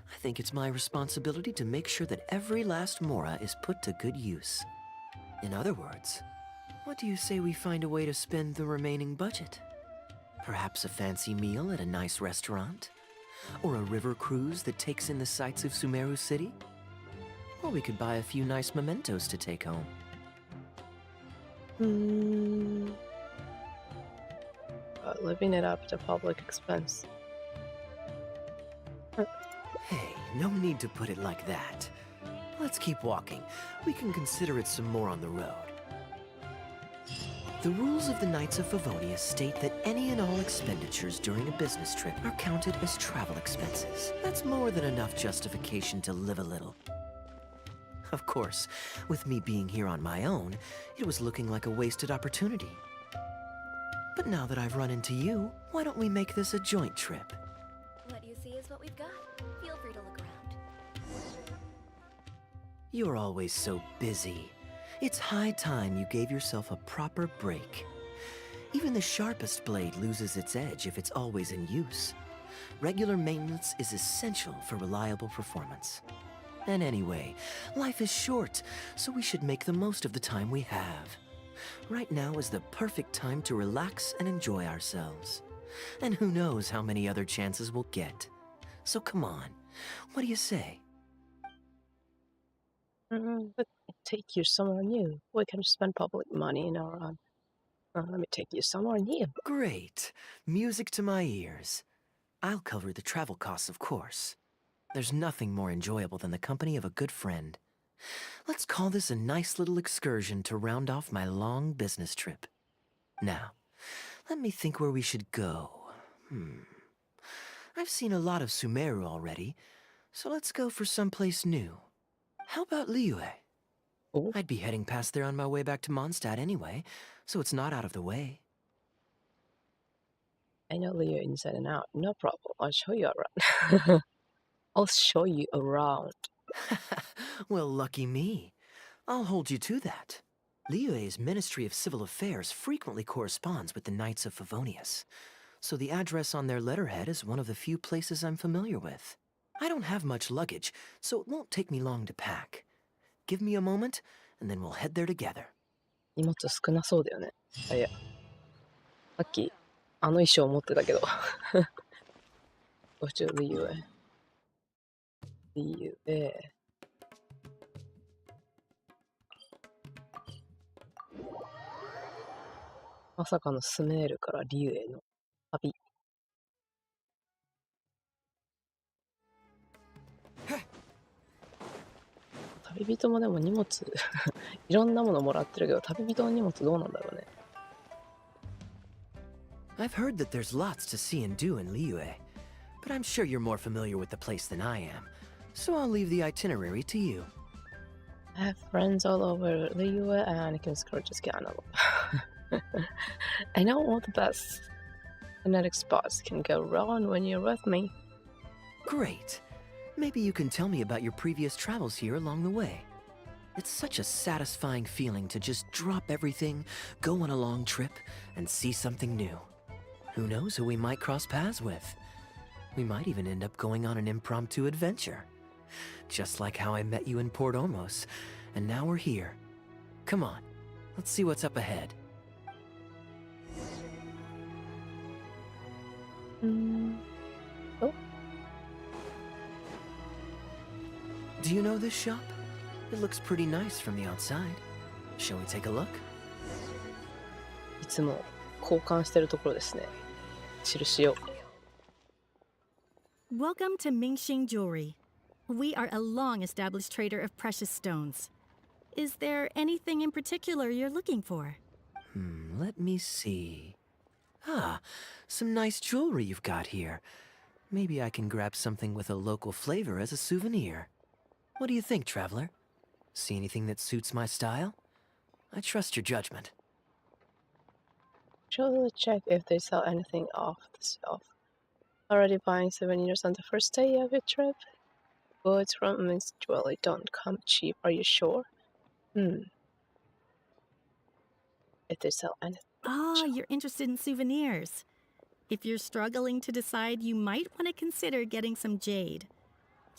I think it's my responsibility to make sure that every last mora is put to good use. In other words, what do you say we find a way to spend the remaining budget? Perhaps a fancy meal at a nice restaurant? Or a river cruise that takes in the sights of Sumeru City? Or we could buy a few nice mementos to take home. Living it up to public expense. Hey, no need to put it like that. Let's keep walking. We can consider it some more on the road. The rules of the Knights of Favonius state that any and all expenditures during a business trip are counted as travel expenses. That's more than enough justification to live a little. Of course, with me being here on my own, it was looking like a wasted opportunity. But now that I've run into you, why don't we make this a joint trip? What you see is what we've got. Feel free to look around. You're always so busy. It's high time you gave yourself a proper break. Even the sharpest blade loses its edge if it's always in use. Regular maintenance is essential for reliable performance. And anyway, life is short, so we should make the most of the time we have. Right now is the perfect time to relax and enjoy ourselves. And who knows how many other chances we'll get. So come on, what do you say? But take you somewhere new. We can spend public money in our own. Let me take you somewhere new. Great. Music to my ears. I'll cover the travel costs, of course. There's nothing more enjoyable than the company of a good friend. Let's call this a nice little excursion to round off my long business trip. Now, let me think where we should go. I've seen a lot of Sumeru already, so let's go for someplace new. How about Liyue? Oh. I'd be heading past there on my way back to Mondstadt anyway, so it's not out of the way. I know Leo inside and out. No problem. I'll show you around. I'll show you around. Well, lucky me. I'll hold you to that. Liyue's Ministry of Civil Affairs frequently corresponds with the Knights of Favonius, so the address on their letterhead is one of the few places I'm familiar with. I don't have much luggage, so it won't take me long to pack. Give me a moment, and then we'll head there together. 荷物少なそうだよね。あ、いや。さっき、あの衣装持ってたけど。Go to Liyue. Liyue. まさかのスメールからリュウへの旅。旅人もでも荷物いろんなものもらってるけど、旅人の荷物どうなんだろうね。I've heard that there's lots to see and do in Liyue, but I'm sure you're more familiar with the place than I am, so I'll leave the itinerary to you. I have friends all over Liyue and I can scourge Scannable. I know all the best kinetic spots can go wrong when you're with me. Great. Maybe you can tell me about your previous travels here along the way. It's such a satisfying feeling to just drop everything, go on a long trip, and see something new. Who knows who we might cross paths with? We might even end up going on an impromptu adventure. Just like how I met you in Port Ormos, and now we're here. Come on, let's see what's up ahead. Oh. Do you know this shop? It looks pretty nice from the outside. Shall we take a look? いつも交換してるところですね。印を。Welcome to Mingxing Jewelry. We are a long-established trader of precious stones. Is there anything in particular you're looking for? Let me see. Ah, some nice jewelry you've got here. Maybe I can grab something with a local flavor as a souvenir. What do you think, traveler? See anything that suits my style? I trust your judgment. Shall check if they sell anything off the shelf. Already buying souvenirs on the first day of your trip? Goods from Ming's Jewelry don't come cheap, are you sure? If they sell anything. Ah, you're interested in souvenirs. If you're struggling to decide, you might want to consider getting some jade.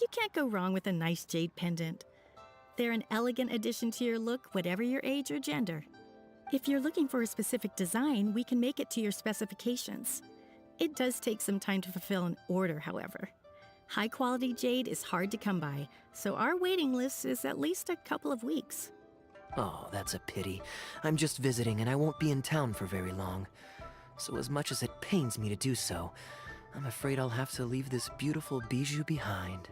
You can't go wrong with a nice jade pendant. They're an elegant addition to your look, whatever your age or gender. If you're looking for a specific design, we can make it to your specifications. It does take some time to fulfill an order, however. High-quality jade is hard to come by, so our waiting list is at least a couple of weeks. Oh, that's a pity. I'm just visiting and I won't be in town for very long. So as much as it pains me to do so, I'm afraid I'll have to leave this beautiful bijou behind.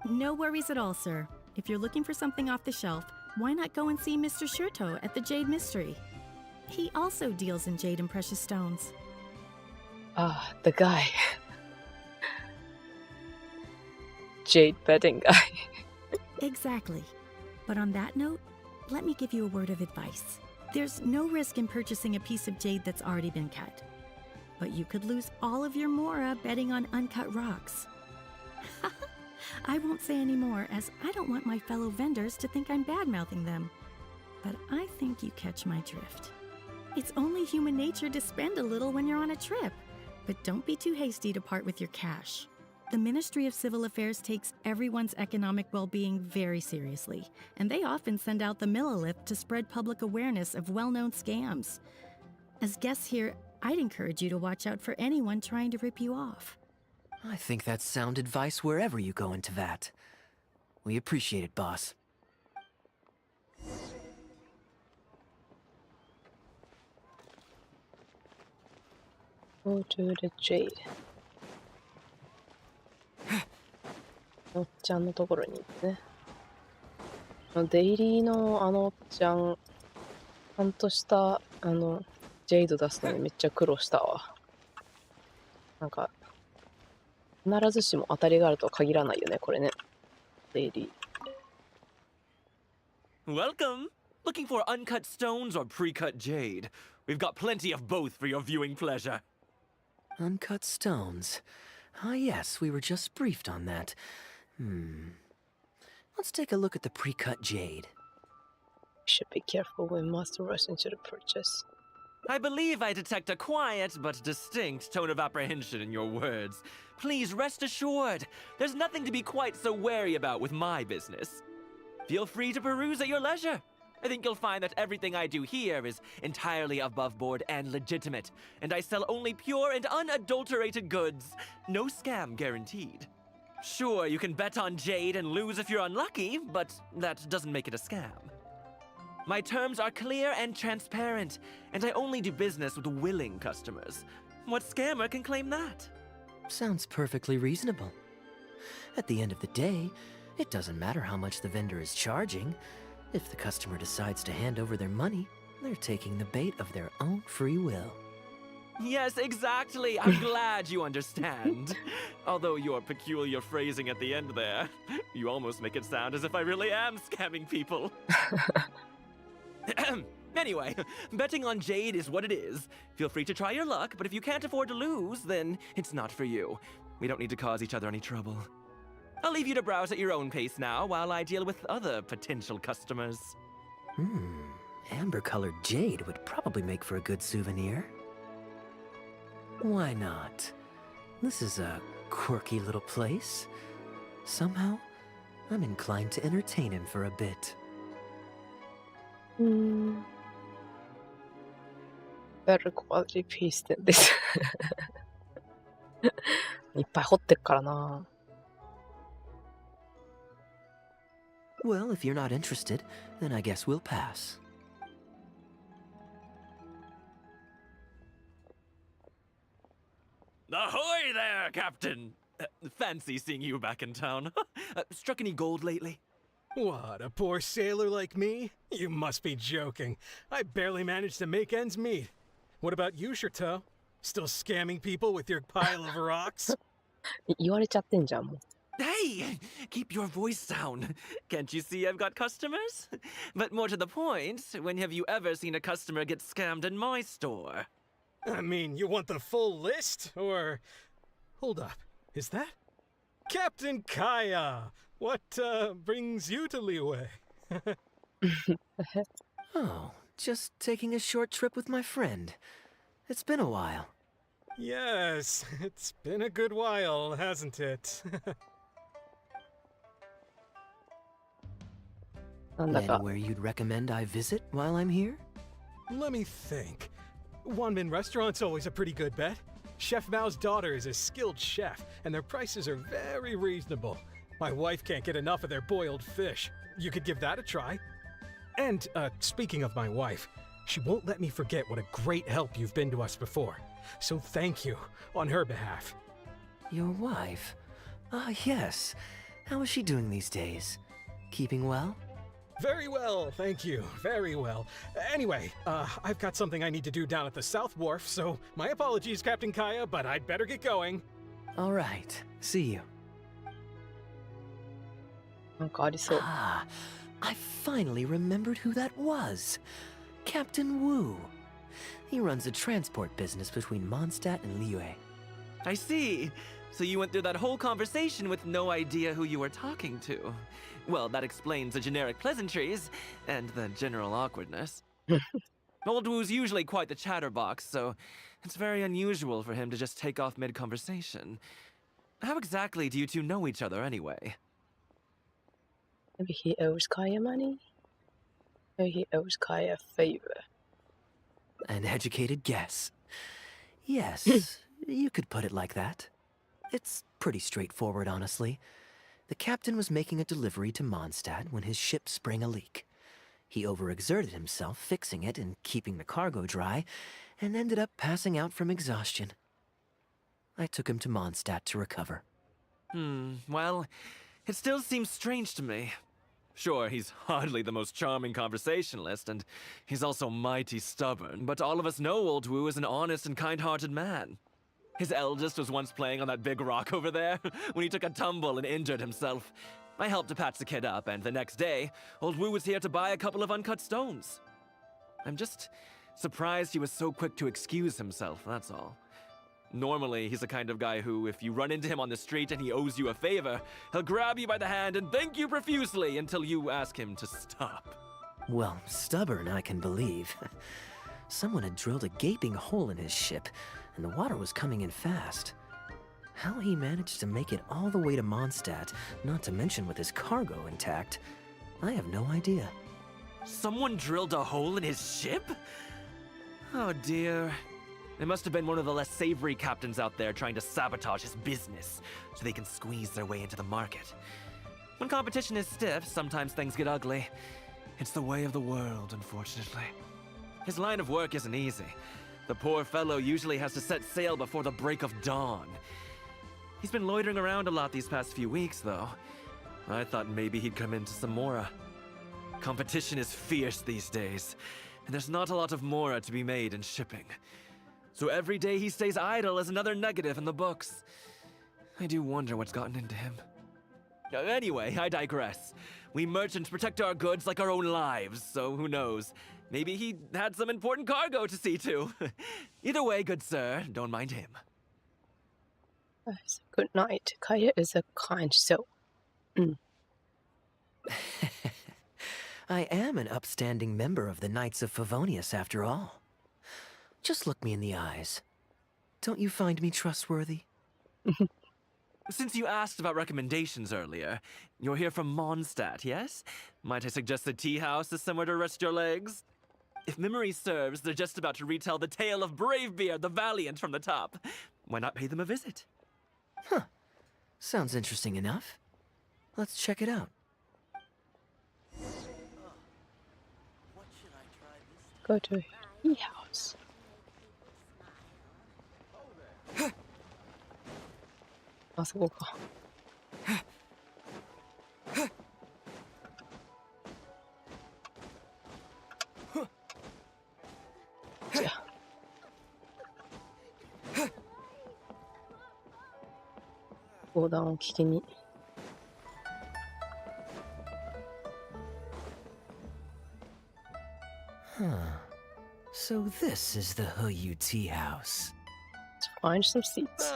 No worries at all, sir. If you're looking for something off the shelf, why not go and see Mr. Shurto at the Jade Mystery? He also deals in jade and precious stones. Ah, the guy. Jade betting guy. Exactly. But on that note, let me give you a word of advice. There's no risk in purchasing a piece of jade that's already been cut. But you could lose all of your mora betting on uncut rocks. I won't say any more, as I don't want my fellow vendors to think I'm bad-mouthing them. But I think you catch my drift. It's only human nature to spend a little when you're on a trip. But don't be too hasty to part with your cash. The Ministry of Civil Affairs takes everyone's economic well-being very seriously, and they often send out the Millilith to spread public awareness of well-known scams. As guests here, I'd encourage you to watch out for anyone trying to rip you off. I think that's sound advice wherever you go into that. We appreciate it, boss. Go to the Jade. おっちゃんのところに行ってね。デイリーのおっちゃん、ちゃんとしたジェイド出すのにめっちゃ苦労したわ。なんか、必ずしも当たりがあるとは限らないよね、これね。デイリー。Welcome! Looking for uncut stones or pre-cut jade? We've got plenty of both for your viewing pleasure. Uncut stones. Ah, yes, we were just briefed on that. Let's take a look at the pre-cut jade. Should be careful, we must rush into the purchase. I believe I detect a quiet but distinct tone of apprehension in your words. Please rest assured, there's nothing to be quite so wary about with my business. Feel free to peruse at your leisure. I think you'll find that everything I do here is entirely above board and legitimate, and I sell only pure and unadulterated goods. No scam guaranteed. Sure, you can bet on jade and lose if you're unlucky, but that doesn't make it a scam. My terms are clear and transparent, and I only do business with willing customers. What scammer can claim that? Sounds perfectly reasonable. At the end of the day, it doesn't matter how much the vendor is charging. If the customer decides to hand over their money, they're taking the bait of their own free will. Yes, exactly. I'm glad you understand. Although your peculiar phrasing at the end there, you almost make it sound as if I really am scamming people. Anyway, betting on jade is what it is. Feel free to try your luck, but if you can't afford to lose, then it's not for you. We don't need to cause each other any trouble. I'll leave you to browse at your own pace now while I deal with other potential customers. Amber-colored jade would probably make for a good souvenir. Why not? This is a quirky little place. Somehow, I'm inclined to entertain him for a bit. Very quality piece です。いっぱい掘ってっからな。Well, if you're not interested, then I guess we'll pass. Ahoy there, Captain! Fancy seeing you back in town. Struck any gold lately? What, a poor sailor like me? You must be joking. I barely managed to make ends meet. What about you, Chateau? Still scamming people with your pile of rocks? 言われちゃってんじゃん、もう。Hey! Keep your voice down. Can't you see I've got customers? But more to the point, when have you ever seen a customer get scammed in my store? I mean, you want the full list? Or... Hold up. Is that... Captain Kaya! What, brings you to Liyue? Oh, just taking a short trip with my friend. It's been a while. Yes, it's been a good while, hasn't it? Anywhere you'd recommend I visit while I'm here? Let me think. Wanmin Restaurant's always a pretty good bet. Chef Mao's daughter is a skilled chef, and their prices are very reasonable. My wife can't get enough of their boiled fish. You could give that a try. And, speaking of my wife, she won't let me forget what a great help you've been to us before. So thank you, on her behalf. Your wife? Ah, yes. How is she doing these days? Keeping well? Very well, thank you. Very well. Anyway, I've got something I need to do down at the South Wharf, so my apologies, Captain Kaya, but I'd better get going. All right. See you. なんかありそう。 Ah, I finally remembered who that was. Captain Wu. He runs a transport business between Mondstadt and Liyue. I see. So you went through that whole conversation with no idea who you were talking to. Well, that explains the generic pleasantries and the general awkwardness. Old Wu's usually quite the chatterbox, so it's very unusual for him to just take off mid-conversation. How exactly do you two know each other anyway? Maybe he owes Kaya money? Maybe he owes Kaya a favor. An educated guess. Yes, you could put it like that. It's pretty straightforward, honestly. The captain was making a delivery to Mondstadt when his ship sprang a leak. He overexerted himself fixing it and keeping the cargo dry, and ended up passing out from exhaustion. I took him to Mondstadt to recover. Well, it still seems strange to me. Sure, he's hardly the most charming conversationalist, and he's also mighty stubborn, but all of us know Old Wu is an honest and kind-hearted man. His eldest was once playing on that big rock over there, when he took a tumble and injured himself. I helped to patch the kid up, and the next day, Old Wu was here to buy a couple of uncut stones. I'm just surprised he was so quick to excuse himself, that's all. Normally, he's the kind of guy who, if you run into him on the street and he owes you a favor, he'll grab you by the hand and thank you profusely until you ask him to stop. Well, stubborn, I can believe. Someone had drilled a gaping hole in his ship, and the water was coming in fast. How he managed to make it all the way to Mondstadt, not to mention with his cargo intact, I have no idea. Someone drilled a hole in his ship? Oh dear. It must have been one of the less savory captains out there trying to sabotage his business, so they can squeeze their way into the market. When competition is stiff, sometimes things get ugly. It's the way of the world, unfortunately. His line of work isn't easy. The poor fellow usually has to set sail before the break of dawn. He's been loitering around a lot these past few weeks, though. I thought maybe he'd come into some Mora. Competition is fierce these days, and there's not a lot of Mora to be made in shipping. So every day he stays idle is another negative in the books. I do wonder what's gotten into him. Anyway, I digress. We merchants protect our goods like our own lives, so who knows? Maybe he had some important cargo to see to. Either way, good sir, don't mind him. Good night. Kaya is a kind soul. I am an upstanding member of the Knights of Favonius, after all. Just look me in the eyes. Don't you find me trustworthy? Since you asked about recommendations earlier, you're here from Mondstadt, yes? Might I suggest the tea house is somewhere to rest your legs? If memory serves, they're just about to retell the tale of Bravebeard the Valiant from the top. Why not pay them a visit? Huh. Sounds interesting enough. Let's check it out. Go to tea house. あそこか。じゃあ。横断を聞きに。Huh. So this is the Hoyu tea house. Let's find some seats.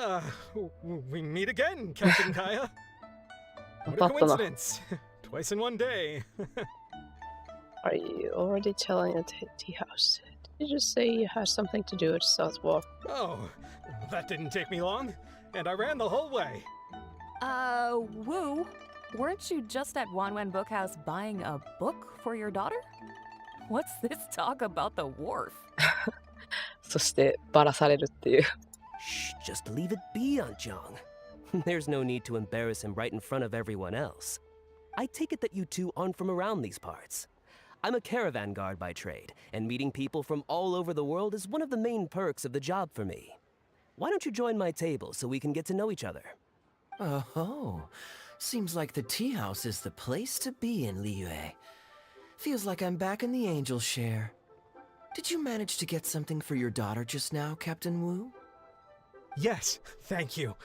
We meet again, Captain Kaya. What a coincidence. Twice in one day. Are you already telling at the tea house? Did you just say you had something to do at Southwark? Oh, that didn't take me long. And I ran the whole way. Wu, weren't you just at Wanwen Bookhouse buying a book for your daughter? What's this talk about the wharf? そしてバラされるっていう。 Shh, just leave it be, Aunt Jong. There's no need to embarrass him right in front of everyone else. I take it that you two aren't from around these parts. I'm a caravan guard by trade, and meeting people from all over the world is one of the main perks of the job for me. Why don't you join my table so we can get to know each other? Oh, seems like the tea house is the place to be in Liyue. Feels like I'm back in the angel share. Did you manage to get something for your daughter just now, Captain Wu? Yes, thank you.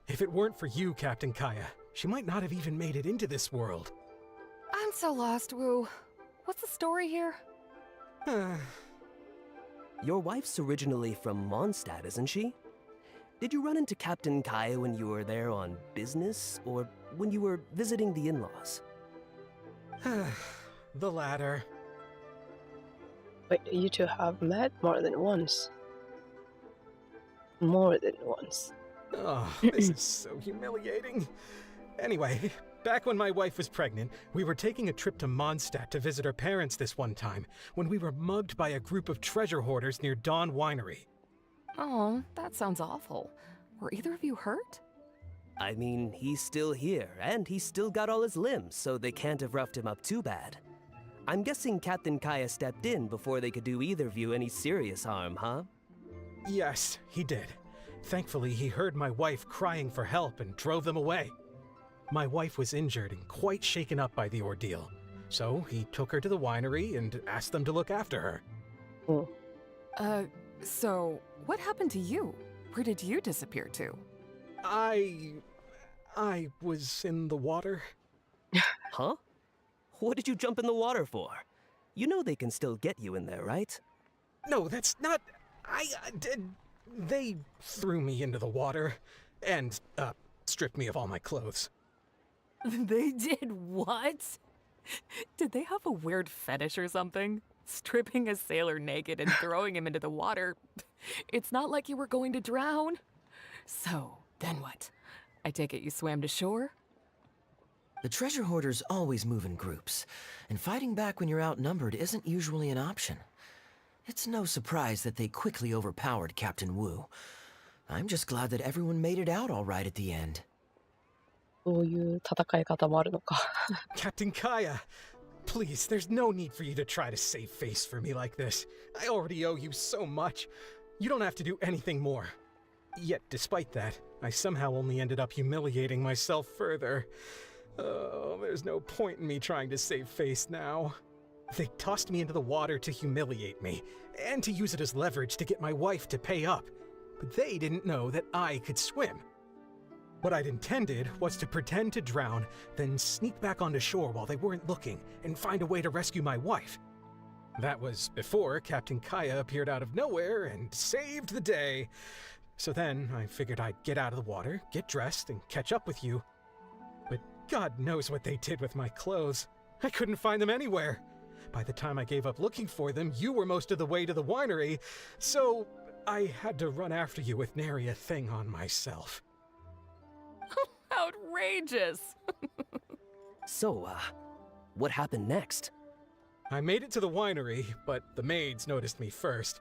If it weren't for you, Captain Kaya, she might not have even made it into this world. I'm so lost, Wu. What's the story here? Your wife's originally from Mondstadt, isn't she? Did you run into Captain Kaya when you were there on business, or when you were visiting the in-laws? The latter. Wait, you two have met more than once. More than once. Oh, this is so humiliating. Anyway, back when my wife was pregnant, we were taking a trip to Mondstadt to visit her parents this one time, when we were mugged by a group of treasure hoarders near Dawn Winery. Oh, that sounds awful. Were either of you hurt? I mean, he's still here, and he's still got all his limbs, so they can't have roughed him up too bad. I'm guessing Captain Kaya stepped in before they could do either of you any serious harm, huh? Yes, he did. Thankfully, he heard my wife crying for help and drove them away. My wife was injured and quite shaken up by the ordeal, so he took her to the winery and asked them to look after her. So what happened to you? Where did you disappear to? I was in the water. Huh? What did you jump in the water for? You know they can still get you in there, right? No, that's not... They threw me into the water and, stripped me of all my clothes. They did what? Did they have a weird fetish or something? Stripping a sailor naked and throwing him into the water. It's not like you were going to drown. So, then what? I take it you swam to shore? The treasure hoarders always move in groups, and fighting back when you're outnumbered isn't usually an option. It's no surprise that they quickly overpowered Captain Wu. I'm just glad that everyone made it out all right at the end. そういう戦い方もあるのか。Captain Kaya, please, there's no need for you to try to save face for me like this. I already owe you so much. You don't have to do anything more. Yet, despite that, I somehow only ended up humiliating myself further. Oh, there's no point in me trying to save face now. They tossed me into the water to humiliate me, and to use it as leverage to get my wife to pay up. But they didn't know that I could swim. What I'd intended was to pretend to drown, then sneak back onto shore while they weren't looking, and find a way to rescue my wife. That was before Captain Kaya appeared out of nowhere and saved the day. So then I figured I'd get out of the water, get dressed, and catch up with you. But God knows what they did with my clothes. I couldn't find them anywhere. By the time I gave up looking for them, you were most of the way to the winery, so I had to run after you with nary a thing on myself. Outrageous! So, what happened next? I made it to the winery, but the maids noticed me first,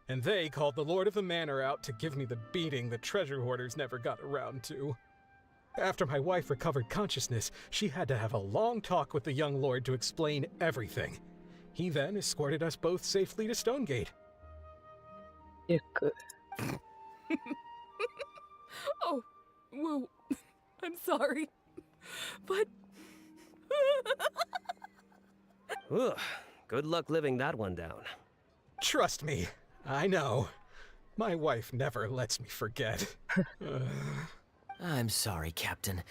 and they called the Lord of the Manor out to give me the beating the treasure hoarders never got around to. After my wife recovered consciousness, she had to have a long talk with the young lord to explain everything. He then escorted us both safely to Stonegate. Oh, Woo, I'm sorry, but... Ugh, good luck living that one down. Trust me, I know. My wife never lets me forget. I'm sorry, Captain.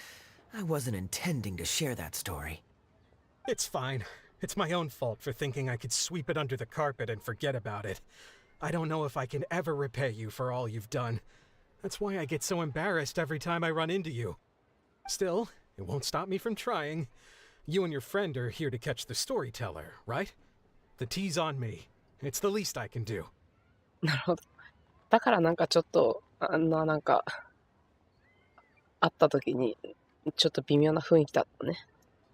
I wasn't intending to share that story. It's fine. It's my own fault for thinking I could sweep it under the carpet and forget about it. I don't know if I can ever repay you for all you've done. That's why I get so embarrassed every time I run into you. Still, it won't stop me from trying. You and your friend are here to catch the storyteller, right? The tea's on me. It's the least I can do. なるほど。だからなんかちょっと、なんか、会った時に、ちょっと微妙な雰囲気だったね。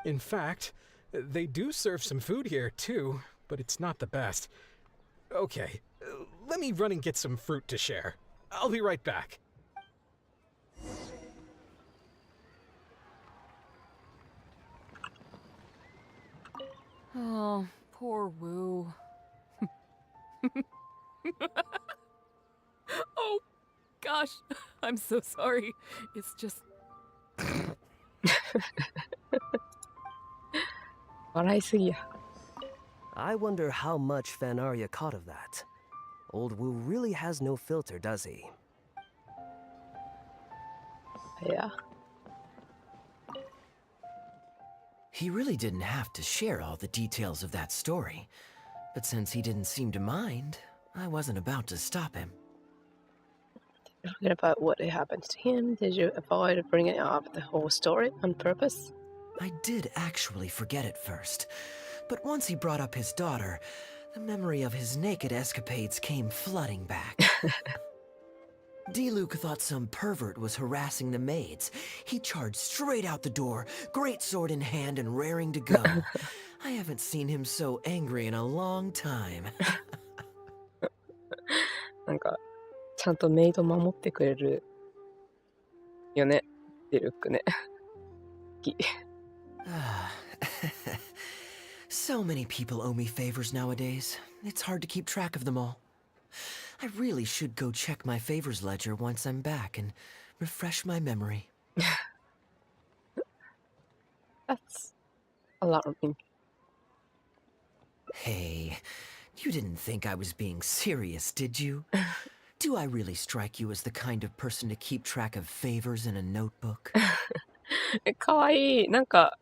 In fact, they do serve some food here too, but it's not the best. Okay, let me run and get some fruit to share. I'll be right back. Oh, poor Woo. Oh, gosh, I'm so sorry. It's just... 笑いすぎや。I wonder how much Fanaria caught of that. Old Wu really has no filter, does he? Yeah. He really didn't have to share all the details of that story. But since he didn't seem to mind, I wasn't about to stop him. Did you forget about what happened to him? Did you avoid bringing up the whole story on purpose? I did actually forget it first. But once he brought up his daughter, the memory of his naked escapades came flooding back. D-Luke thought some pervert was harassing the maids. He charged straight out the door, great sword in hand and raring to go. I haven't seen him so angry in a long time. なんか、ちゃんとメイド守ってくれるよね、デルックね。好き。So many people owe me favors nowadays. It's hard to keep track of them all. I really should go check my favors ledger once I'm back and refresh my memory. That's alarming. Hey, you didn't think I was being serious, did you? Do I really strike you as the kind of person to keep track of favors in a notebook? かわいい。なんか、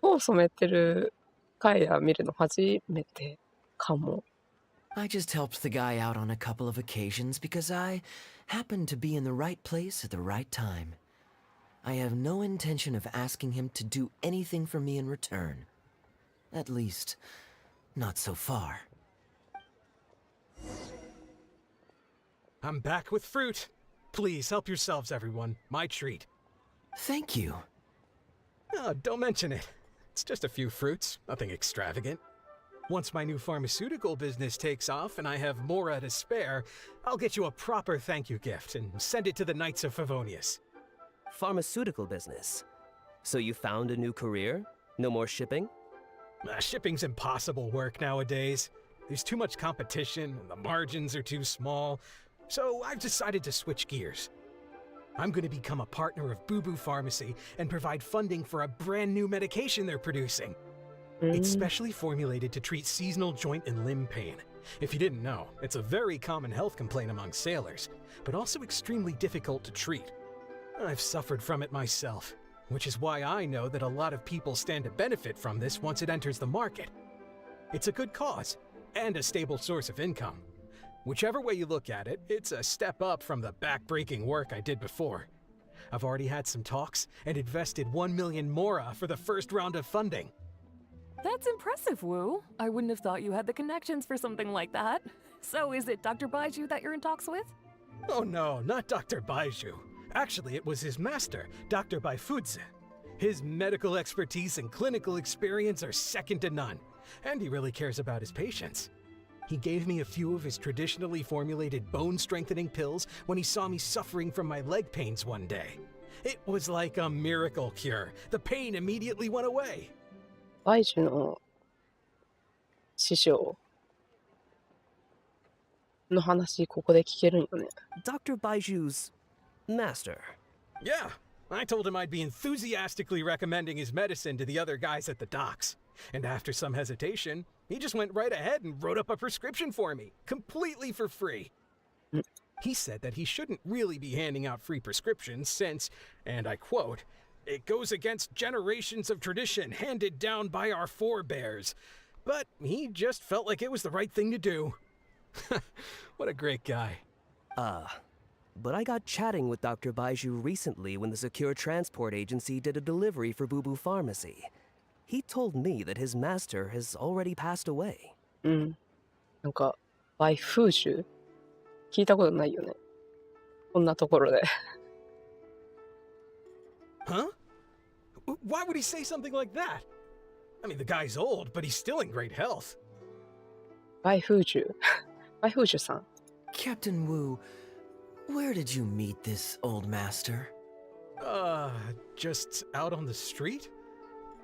頬染めてるガイア見るの初めてかも。I just helped the guy out on a couple of occasions because I happened to be in the right place at the right time. I have no intention of asking him to do anything for me in return. At least, not so far. I'm back with fruit. Please help yourselves, everyone. My treat. Thank you. Oh, don't mention it. It's just a few fruits, nothing extravagant. Once my new pharmaceutical business takes off and I have Mora to spare, I'll get you a proper thank you gift and send it to the Knights of Favonius. Pharmaceutical business. So you found a new career? No more shipping? Shipping's impossible work nowadays. There's too much competition and the margins are too small. So I've decided to switch gears. I'm going to become a partner of Boo Boo Pharmacy and provide funding for a brand new medication they're producing. It's specially formulated to treat seasonal joint and limb pain. If you didn't know, it's a very common health complaint among sailors, but also extremely difficult to treat. I've suffered from it myself, which is why I know that a lot of people stand to benefit from this once it enters the market. It's a good cause, and a stable source of income. Whichever way you look at it, it's a step up from the back-breaking work I did before. I've already had some talks and invested 1 million Mora for the first round of funding. That's impressive, Woo. I wouldn't have thought you had the connections for something like that. So is it Dr. Baiju that you're in talks with? Oh no, not Dr. Baiju. Actually, it was his master, Dr. Baifutsu. His medical expertise and clinical experience are second to none, and he really cares about his patients. He gave me a few of his traditionally formulated bone-strengthening pills when he saw me suffering from my leg pains one day. It was like a miracle cure. The pain immediately went away. バイジュの師匠の話ここで聞けるんよね。Dr. Baiju's master. Yeah, I told him I'd be enthusiastically recommending his medicine to the other guys at the docks. And after some hesitation, he just went right ahead and wrote up a prescription for me, completely for free. He said that he shouldn't really be handing out free prescriptions since, and I quote, "It goes against generations of tradition handed down by our forebears." But he just felt like it was the right thing to do. What a great guy. But I got chatting with Dr. Baiju recently when the Secure Transport Agency did a delivery for Boo Boo Pharmacy. He told me that his master has already passed away. なんか、バイフーシュ聞いたことないよね。こんなところで。Huh? Why would he say something like that? I mean, the guy's old, but he's still in great health. バイフーシュバイフーシュさん。Captain Wu, where did you meet this old master? Just out on the street?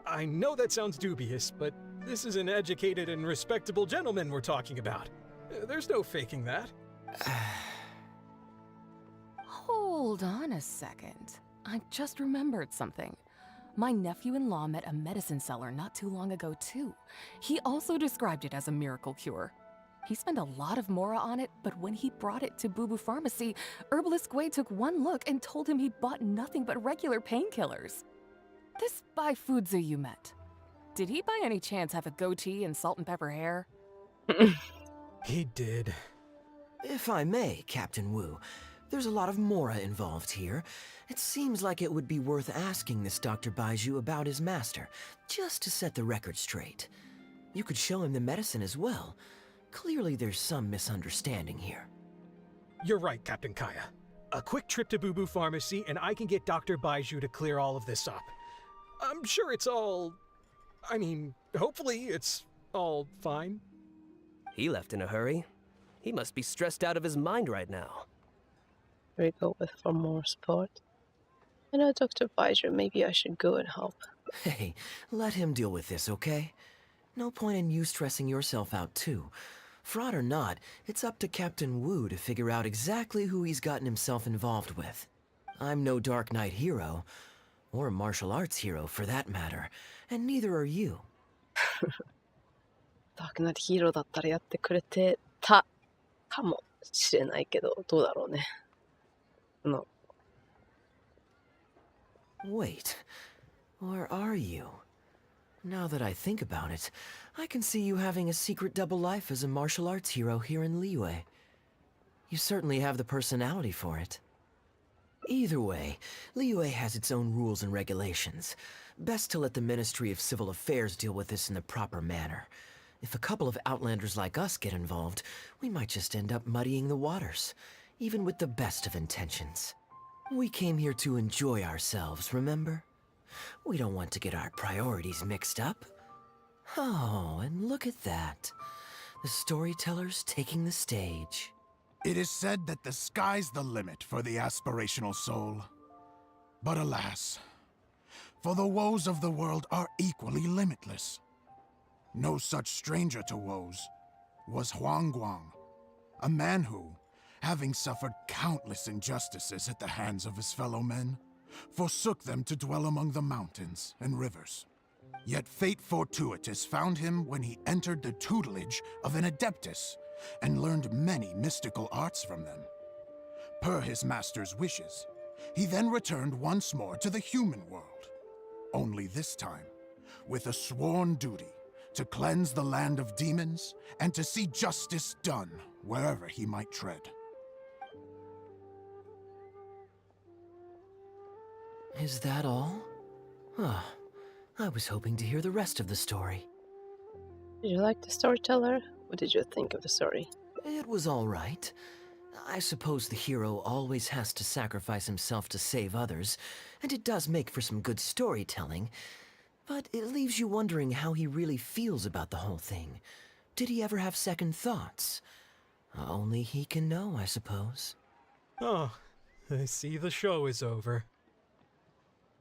I know that sounds dubious, but this is an educated and respectable gentleman we're talking about. There's no faking that. Hold on a second. I just remembered something. My nephew-in-law met a medicine seller not too long ago, too. He also described it as a miracle cure. He spent a lot of mora on it, but when he brought it to Boo Boo Pharmacy, Herbalist Gui took one look and told him he bought nothing but regular painkillers. This Baifutsu you met, did he by any chance have a goatee and salt and pepper hair? He did. If I may, Captain Wu, there's a lot of mora involved here. It seems like it would be worth asking this Dr. Baiju about his master, just to set the record straight. You could show him the medicine as well. Clearly there's some misunderstanding here. You're right, Captain Kaya. A quick trip to Boo Boo Pharmacy and I can get Dr. Baiju to clear all of this up. I'm sure it's all... I mean, hopefully it's all fine. He left in a hurry. He must be stressed out of his mind right now. We go with for more support. I know Dr. Baiju, maybe I should go and help. Hey, let him deal with this, okay? No point in you stressing yourself out too. Fraud or not, it's up to Captain Wu to figure out exactly who he's gotten himself involved with. I'm no Dark Knight hero, or a martial arts hero for that matter, and neither are you. ダークナイトヒーローだったらやってくれてたかもしれないけど、どうだろうね。Wait, where are you? Now that I think about it, I can see you having a secret double life as a martial arts hero here in Liyue. You certainly have the personality for it. Either way, Liyue has its own rules and regulations. Best to let the Ministry of Civil Affairs deal with this in the proper manner. If a couple of outlanders like us get involved, we might just end up muddying the waters, even with the best of intentions. We came here to enjoy ourselves, remember? We don't want to get our priorities mixed up. Oh, and look at that. The storyteller's taking the stage. It is said that the sky's the limit for the aspirational soul. But alas, for the woes of the world are equally limitless. No such stranger to woes was Huang Guang, a man who, having suffered countless injustices at the hands of his fellow men, forsook them to dwell among the mountains and rivers. Yet fate fortuitous found him when he entered the tutelage of an adeptus and learned many mystical arts from them. Per his master's wishes, he then returned once more to the human world, only this time with a sworn duty to cleanse the land of demons and to see justice done wherever he might tread. Is that all? I was hoping to hear the rest of the story. Did you like the storyteller? What did you think of the story? It was all right. I suppose the hero always has to sacrifice himself to save others, and it does make for some good storytelling. But it leaves you wondering how he really feels about the whole thing. Did he ever have second thoughts? Only he can know, I suppose. Oh, I see the show is over.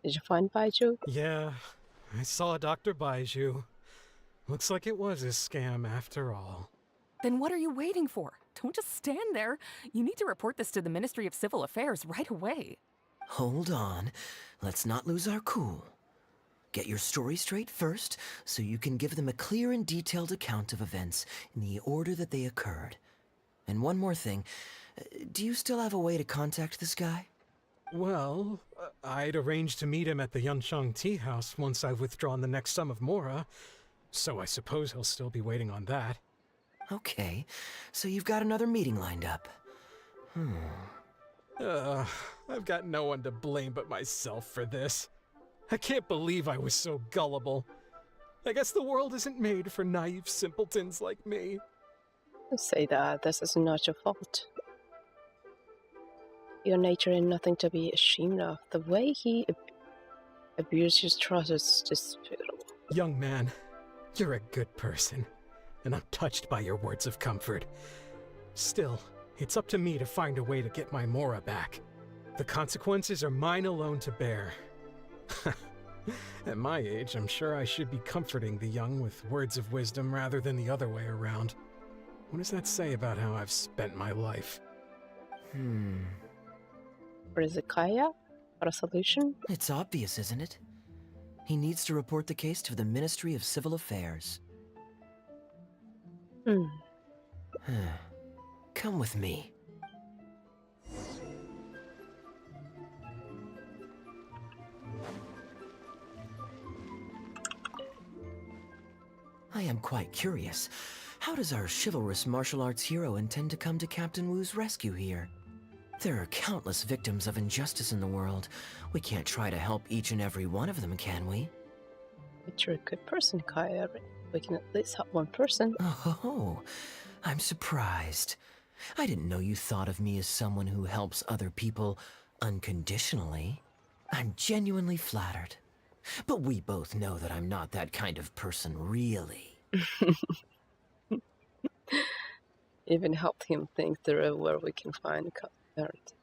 Did you find Baiju? Yeah, I saw Dr. Baiju. Looks like it was a scam after all. Then what are you waiting for? Don't just stand there. You need to report this to the Ministry of Civil Affairs right away. Hold on. Let's not lose our cool. Get your story straight first, so you can give them a clear and detailed account of events in the order that they occurred. And one more thing. Do you still have a way to contact this guy? Well, I'd arranged to meet him at the Yanshang Tea House once I've withdrawn the next sum of Mora, so I suppose he'll still be waiting on that. Okay, so you've got another meeting lined up. I've got no one to blame but myself for this. I can't believe I was so gullible. I guess the world isn't made for naive simpletons like me. Say that. This is not your fault. Your nature is nothing to be ashamed of. The way he abused his trust is despicable. Young man, you're a good person, and I'm touched by your words of comfort. Still, it's up to me to find a way to get my Mora back. The consequences are mine alone to bear. At my age, I'm sure I should be comforting the young with words of wisdom rather than the other way around. What does that say about how I've spent my life? Or is it Kaya? Or a solution? It's obvious, isn't it? He needs to report the case to the Ministry of Civil Affairs. Come with me. I am quite curious. How does our chivalrous martial arts hero intend to come to Captain Wu's rescue here? There are countless victims of injustice in the world. We can't try to help each and every one of them, can we? But you're a good person, Kaya. We can at least help one person. Oh, I'm surprised. I didn't know you thought of me as someone who helps other people unconditionally. I'm genuinely flattered. But we both know that I'm not that kind of person, really. Even helped him think through where we can find art.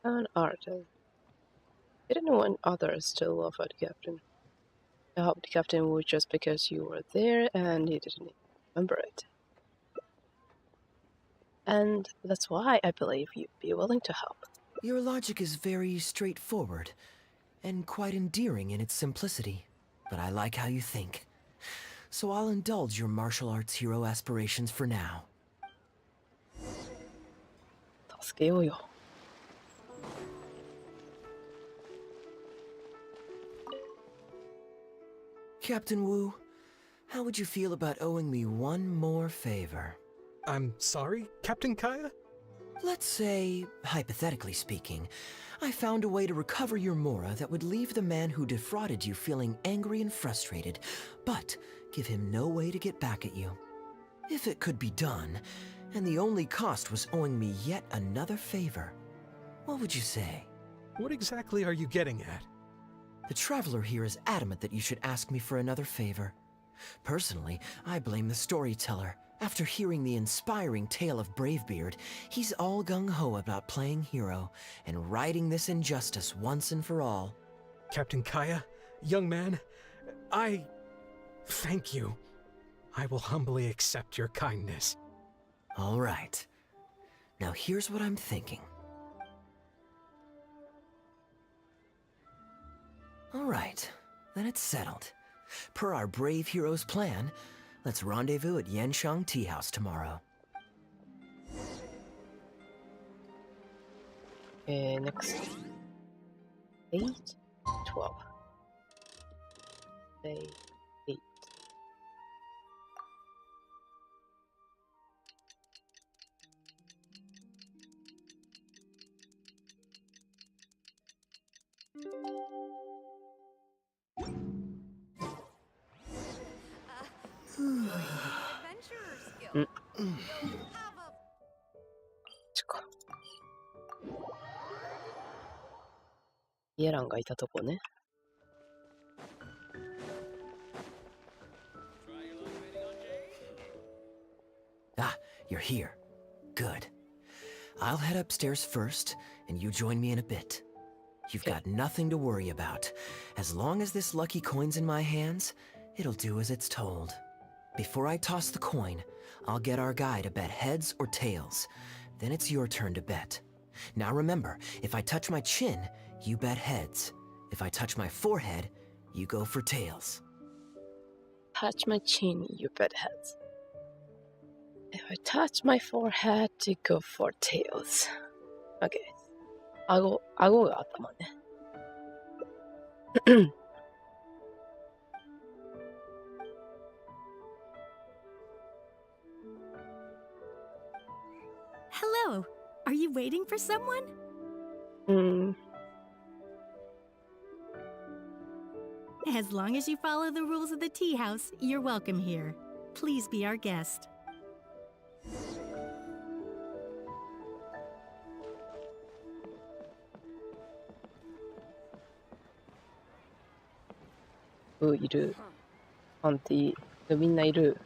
An artist. I didn't want others to laugh at Captain. I helped Captain Wu just because you were there and he didn't remember it. And that's why I believe you'd be willing to help. Your logic is very straightforward and quite endearing in its simplicity, but I like how you think. So I'll indulge your martial arts hero aspirations for now. 助けようよ。Captain Wu, how would you feel about owing me one more favor? I'm sorry, Captain Kaya? Let's say, hypothetically speaking, I found a way to recover your Mora that would leave the man who defrauded you feeling angry and frustrated, but give him no way to get back at you. If it could be done, and the only cost was owing me yet another favor, what would you say? What exactly are you getting at? The traveler here is adamant that you should ask me for another favor. Personally, I blame the storyteller. After hearing the inspiring tale of Bravebeard, he's all gung-ho about playing hero and righting this injustice once and for all. Captain Kaya, young man, I thank you. I will humbly accept your kindness. All right. Now here's what I'm thinking. All right, then it's settled. Per our brave hero's plan, let's rendezvous at Yanshang Tea House tomorrow. Next. 8, 12. 8. Adventurer skill. イエランがいたとこね。Ah, you're here. Good. I'll head upstairs first, and you join me in a bit. You've got nothing to worry about. As long as this lucky coin's in my hands, it'll do as it's told. Before I toss the coin, I'll get our guy to bet heads or tails. Then it's your turn to bet. Now remember, if I touch my chin, you bet heads. If I touch my forehead, you go for tails. Touch my chin, you bet heads. If I touch my forehead, you go for tails. Okay. 顎が頭ね。Hello. Are you waiting for someone? As long as you follow the rules of the tea house, you're welcome here. Please be our guest. Oh, いる。アンティ、みんないる。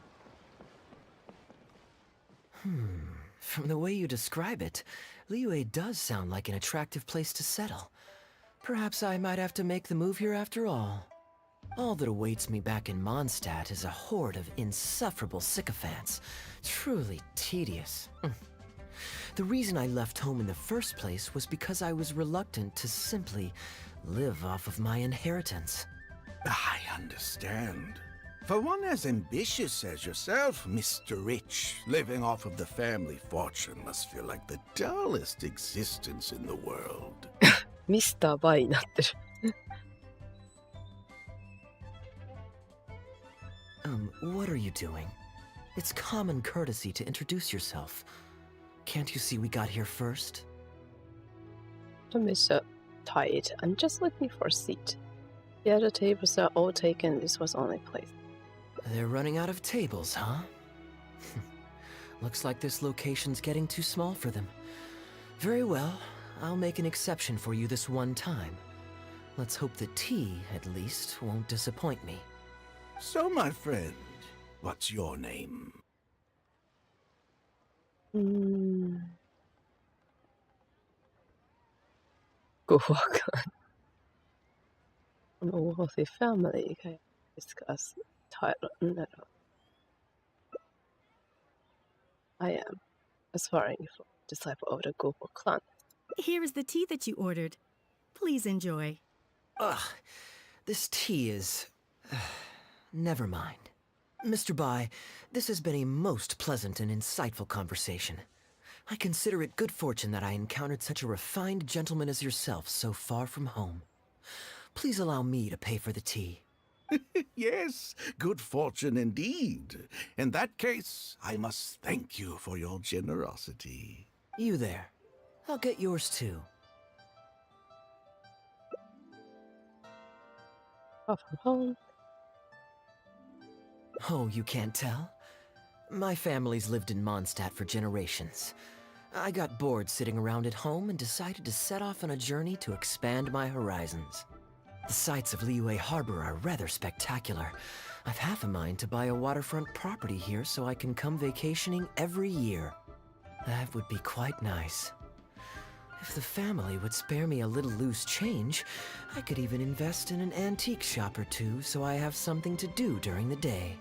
From the way you describe it, Liyue does sound like an attractive place to settle. Perhaps I might have to make the move here after all. All that awaits me back in Mondstadt is a horde of insufferable sycophants. Truly tedious. The reason I left home in the first place was because I was reluctant to simply live off of my inheritance. I understand. For one as ambitious as yourself, Mr. Rich, living off of the family fortune must feel like the dullest existence in the world. ミスターバイになってる。What are you doing? It's common courtesy to introduce yourself. Can't you see we got here first? Don't be so tight. I'm just looking for a seat. The other tables are all taken. This was only place. They're running out of tables, huh? Looks like this location's getting too small for them. Very well. I'll make an exception for you this one time. Let's hope the tea, at least, won't disappoint me. So, my friend, what's your name? ごわかん。Wealthy family can discuss title. No. I am aspiring for disciple of the Gopo clan. Here is the tea that you ordered. Please enjoy. Ugh, this tea is... Never mind. Mr. Bai, this has been a most pleasant and insightful conversation. I consider it good fortune that I encountered such a refined gentleman as yourself so far from home. Please allow me to pay for the tea. Yes, good fortune indeed. In that case, I must thank you for your generosity. You there. I'll get yours too. Far from home. Oh, you can't tell? My family's lived in Mondstadt for generations. I got bored sitting around at home and decided to set off on a journey to expand my horizons. The sights of Liyue Harbor are rather spectacular. I've half a mind to buy a waterfront property here so I can come vacationing every year. That would be quite nice. If the family would spare me a little loose change, I could even invest in an antique shop or two so I have something to do during the day.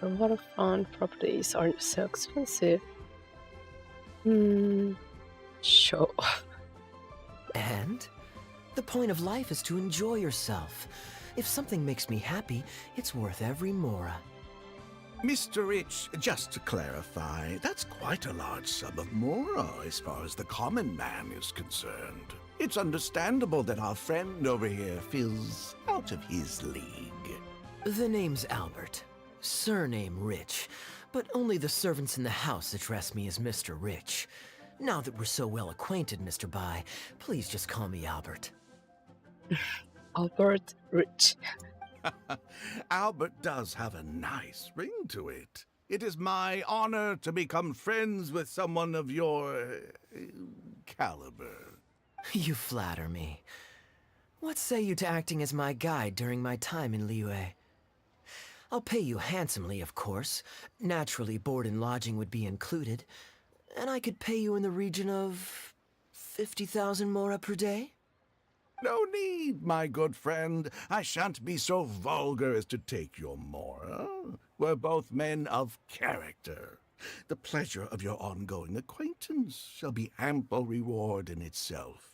Our waterfront properties aren't so expensive. Sure. And? The point of life is to enjoy yourself. If something makes me happy, it's worth every mora. Mr. Rich, just to clarify, that's quite a large sum of mora as far as the common man is concerned. It's understandable that our friend over here feels out of his league. The name's Albert. Surname Rich. But only the servants in the house address me as Mr. Rich. Now that we're so well acquainted, Mr. Bai, please just call me Albert. Albert Rich. Albert does have a nice ring to it. It is my honor to become friends with someone of your caliber. You flatter me. What say you to acting as my guide during my time in Liyue? I'll pay you handsomely, of course. Naturally, board and lodging would be included. And I could pay you in the region of 50,000 mora per day? No need, my good friend. I shan't be so vulgar as to take your mora. We're both men of character. The pleasure of your ongoing acquaintance shall be ample reward in itself.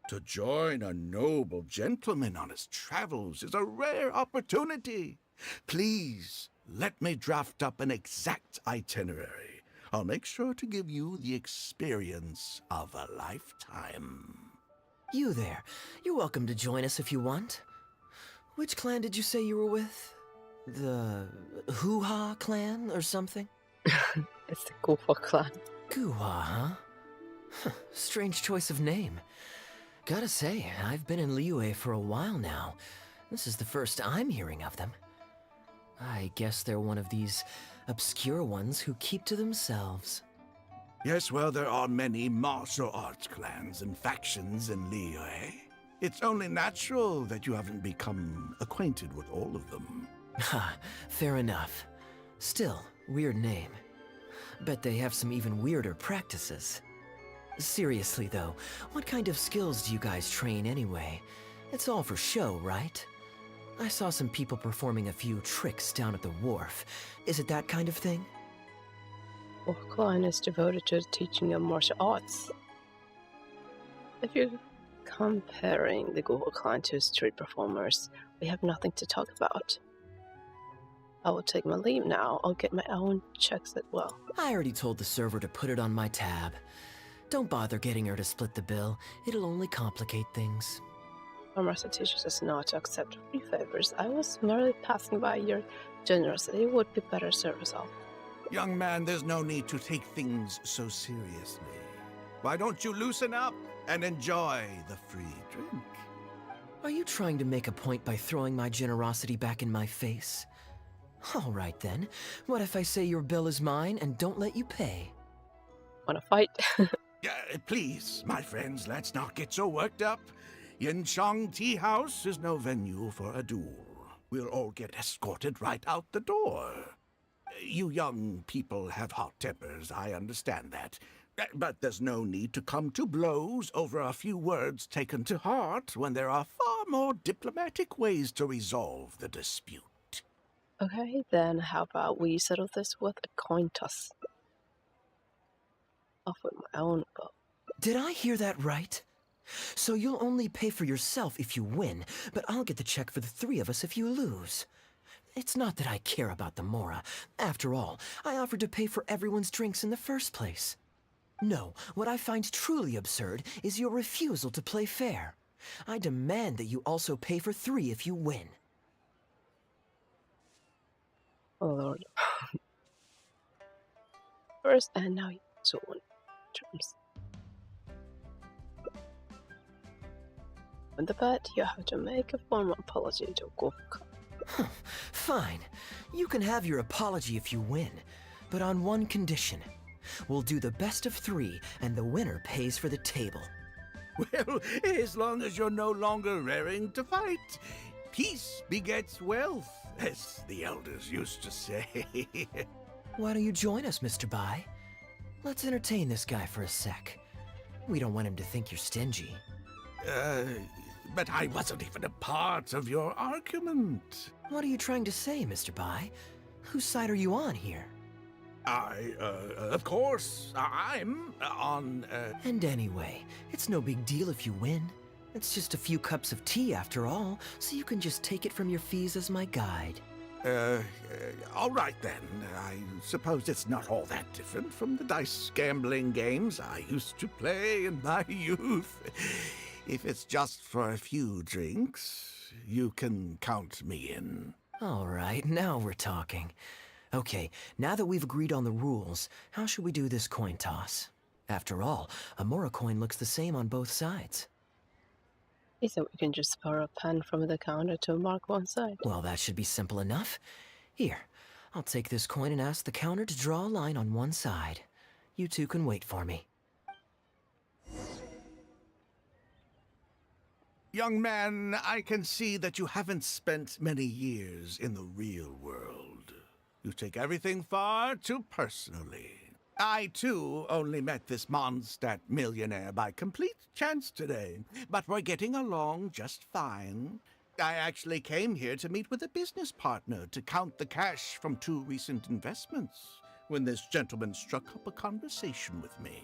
To join a noble gentleman on his travels is a rare opportunity. Please, let me draft up an exact itinerary. I'll make sure to give you the experience of a lifetime. You there. You're welcome to join us if you want. Which clan did you say you were with? The Hoo-Ha clan or something? It's the Guha clan. Guha, huh? Strange choice of name. Gotta say, I've been in Liyue for a while now. This is the first I'm hearing of them. I guess they're one of these obscure ones who keep to themselves. Yes, well, there are many martial arts clans and factions in Liyue. It's only natural that you haven't become acquainted with all of them. Ha, fair enough. Still, weird name. Bet they have some even weirder practices. Seriously though, what kind of skills do you guys train anyway? It's all for show, right? I saw some people performing a few tricks down at the wharf. Is it that kind of thing? Our clan is devoted to the teaching of martial arts. If you're comparing the Guha clan to street performers, we have nothing to talk about. I will take my leave now. I'll get my own checks as well. I already told the server to put it on my tab. Don't bother getting her to split the bill. It'll only complicate things. Our master teaches us not to accept free favors. I was merely passing by. Your generosity would be better service all. Young man, there's no need to take things so seriously. Why don't you loosen up and enjoy the free drink? Are you trying to make a point by throwing my generosity back in my face? All right then. What if I say your bill is mine and don't let you pay? Wanna fight? Please, my friends, let's not get so worked up. Yinchang Tea House is no venue for a duel. We'll all get escorted right out the door. You young people have hot tempers, I understand that. But there's no need to come to blows over a few words taken to heart when there are far more diplomatic ways to resolve the dispute. Okay, then how about we settle this with a coin toss? Off with my own bow. Did I hear that right? So you'll only pay for yourself if you win, but I'll get the check for the three of us if you lose. It's not that I care about the mora. After all, I offered to pay for everyone's drinks in the first place. No, what I find truly absurd is your refusal to play fair. I demand that you also pay for three if you win. Oh lord. First and now you so on terms. On the bet, you have to make a formal apology to Gokka. Fine. You can have your apology if you win, but on one condition. We'll do the best of three, and the winner pays for the table. Well, as long as you're no longer raring to fight, peace begets wealth, as the elders used to say. Why don't you join us, Mr. Bai? Let's entertain this guy for a sec. We don't want him to think you're stingy. But I wasn't even a part of your argument. What are you trying to say, Mr. Bai? Whose side are you on here? Of course, I'm on, And anyway, it's no big deal if you win. It's just a few cups of tea after all, so you can just take it from your fees as my guide. All right then. I suppose it's not all that different from the dice gambling games I used to play in my youth. If it's just for a few drinks, you can count me in. All right, now we're talking. Okay, now that we've agreed on the rules, how should we do this coin toss? After all, a Mora coin looks the same on both sides. He said we can just borrow a pen from the counter to mark one side. Well, that should be simple enough. Here, I'll take this coin and ask the counter to draw a line on one side. You two can wait for me. Young man, I can see that you haven't spent many years in the real world. You take everything far too personally. I, too, only met this Mondstadt millionaire by complete chance today, but we're getting along just fine. I actually came here to meet with a business partner to count the cash from 2 recent investments, when this gentleman struck up a conversation with me.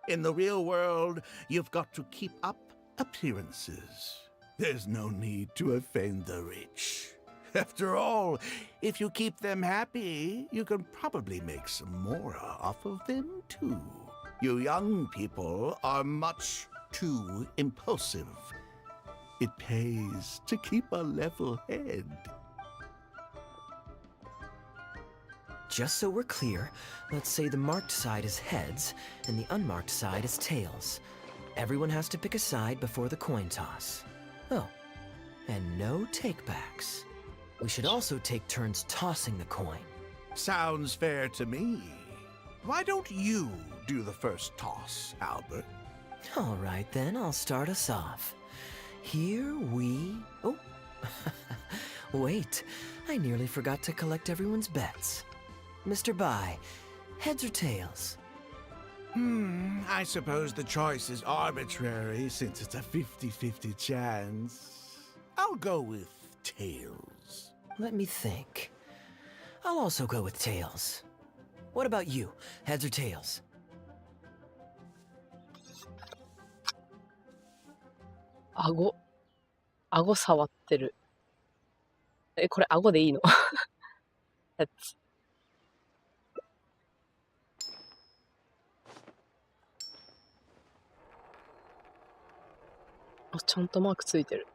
In the real world, you've got to keep up appearances. There's no need to offend the rich. After all, if you keep them happy, you can probably make some more off of them too. You young people are much too impulsive. It pays to keep a level head. Just so we're clear, let's say the marked side is heads and the unmarked side is tails. Everyone has to pick a side before the coin toss. Oh, and no takebacks. We should also take turns tossing the coin. Sounds fair to me. Why don't you do the first toss, Albert? All right then, I'll start us off. Here we... Oh, wait, I nearly forgot to collect everyone's bets. Mr. Bai, heads or tails? I suppose the choice is arbitrary since it's a 50-50 chance. I'll go with tails. Let me think. I'll also go with tails. What about you? Heads or tails?顎触ってる。これ顎でいいの？やつ。あ、ちゃんとマークついてる。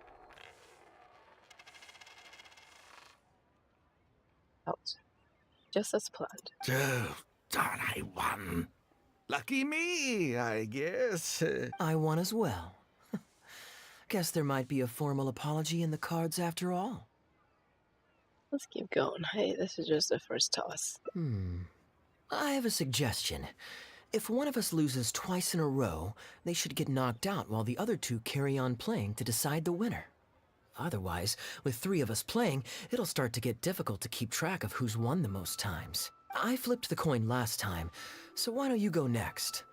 Out. Just as planned. Oh, darn, I won. Lucky me, I guess. I won as well. Guess there might be a formal apology in the cards after all. Let's keep going. Hey, this is just the first toss. I have a suggestion. If one of us loses twice in a row, they should get knocked out while the other 2 carry on playing to decide the winner. Otherwise, with 3 of us playing, it'll start to get difficult to keep track of who's won the most times. I flipped the coin last time, so why don't you go next?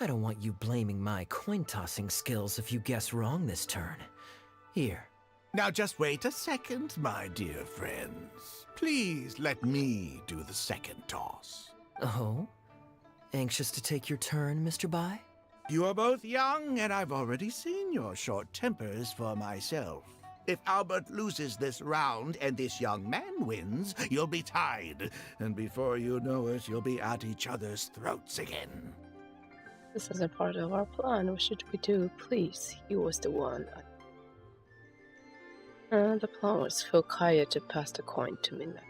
I don't want you blaming my coin-tossing skills if you guess wrong this turn. Here. Now just wait a second, my dear friends. Please let me do the second toss. Oh? Anxious to take your turn, Mr. Bai? You are both young, and I've already seen your short tempers for myself. If Albert loses this round and this young man wins, you'll be tied. And before you know it, you'll be at each other's throats again. This isn't part of our plan. What should we do? Please, he was the one. The plan was for Kaya to pass the coin to midnight.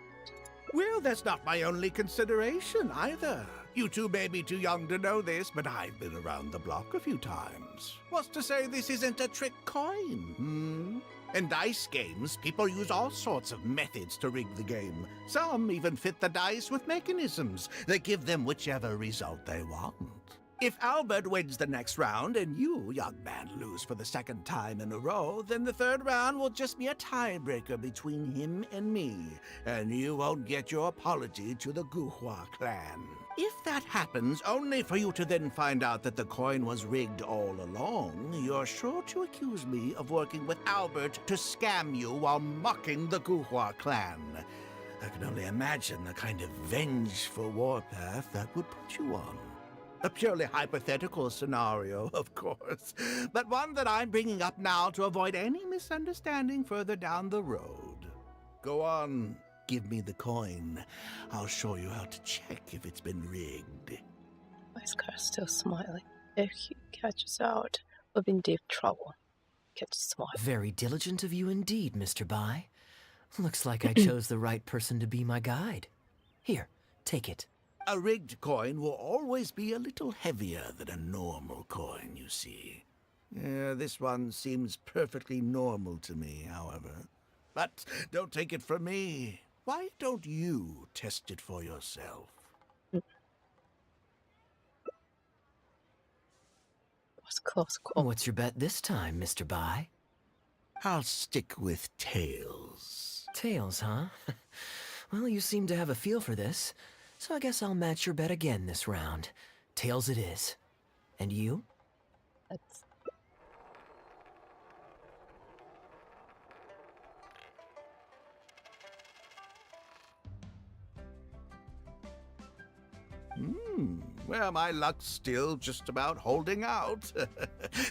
Well, that's not my only consideration either. You two may be too young to know this, but I've been around the block a few times. What's to say this isn't a trick coin, In dice games, people use all sorts of methods to rig the game. Some even fit the dice with mechanisms that give them whichever result they want. If Albert wins the next round and you, young man, lose for the second time in a row, then the third round will just be a tiebreaker between him and me, and you won't get your apology to the Guhua clan. If that happens, only for you to then find out that the coin was rigged all along, you're sure to accuse me of working with Albert to scam you while mocking the Guhua clan. I can only imagine the kind of vengeful warpath that would put you on. A purely hypothetical scenario, of course, but one that I'm bringing up now to avoid any misunderstanding further down the road. Go on, give me the coin. I'll show you how to check if it's been rigged. Why is Kara still smiling? If he catches out, we'll be in deep trouble. Catch a smile. Very diligent of you indeed, Mr. Bai. Looks like I chose the right person to be my guide. Here, take it. A rigged coin will always be a little heavier than a normal coin, you see. This one seems perfectly normal to me, however. But don't take it from me. Why don't you test it for yourself? Was close call. What's your bet this time, Mr. Bai? I'll stick with Tails. Tails, huh? Well, you seem to have a feel for this, so I guess I'll match your bet again this round. Tails it is. And you? That's... Well, my luck's still just about holding out.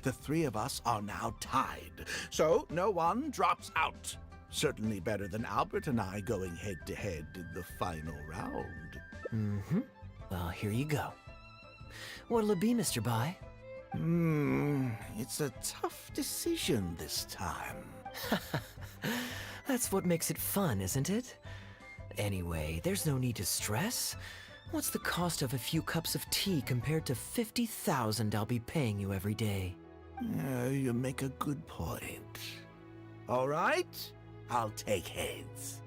The three of us are now tied, so no one drops out. Certainly better than Albert and I going head-to-head in the final round. Mm-hmm. Well, here you go. What'll it be, Mr. Bai? It's a tough decision this time. That's what makes it fun, isn't it? Anyway, there's no need to stress. What's the cost of a few cups of tea compared to 50,000 I'll be paying you every day? You make a good point. All right, I'll take heads.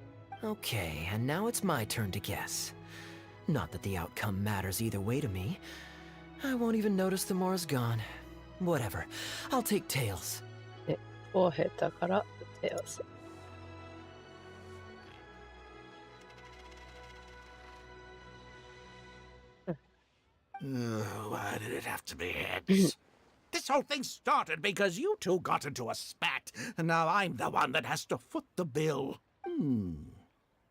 Okay, and now it's my turn to guess. Not that the outcome matters either way to me. I won't even notice the more is gone. Whatever, I'll take Tails. を経たから Tails. Why did it have to be heads? This whole thing started because you two got into a spat, and now I'm the one that has to foot the bill.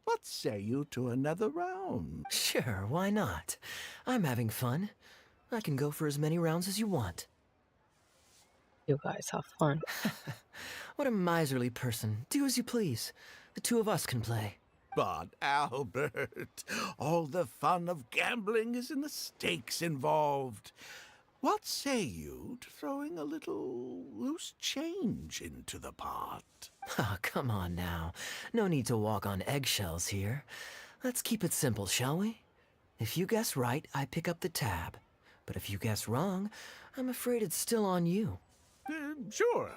What say you to another round? Sure, why not? I'm having fun. I can go for as many rounds as you want. You guys have fun. What a miserly person. Do as you please. The two of us can play. But, Albert, all the fun of gambling is in the stakes involved. What say you to throwing a little loose change into the pot? Oh, come on now. No need to walk on eggshells here. Let's keep it simple, shall we? If you guess right, I pick up the tab. But if you guess wrong, I'm afraid it's still on you. Sure.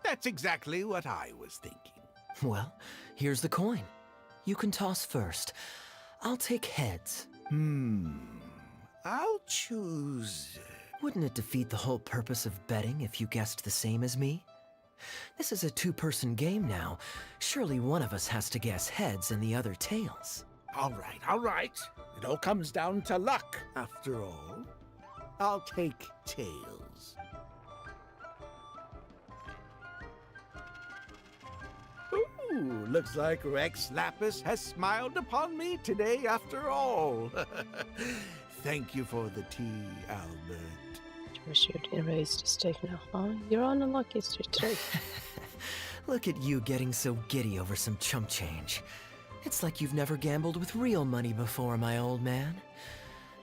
That's exactly what I was thinking. Well, here's the coin. You can toss first. I'll take heads. I'll choose... Wouldn't it defeat the whole purpose of betting if you guessed the same as me? This is a two-person game now. Surely one of us has to guess heads and the other tails. All right. It all comes down to luck, after all. I'll take tails. Ooh, looks like Rex Lapis has smiled upon me today after all. Thank you for the tea, Albert. Shoot, erased a stake now, huh? You're on a lucky streak. Look at you getting so giddy over some chump change. It's like you've never gambled with real money before, my old man.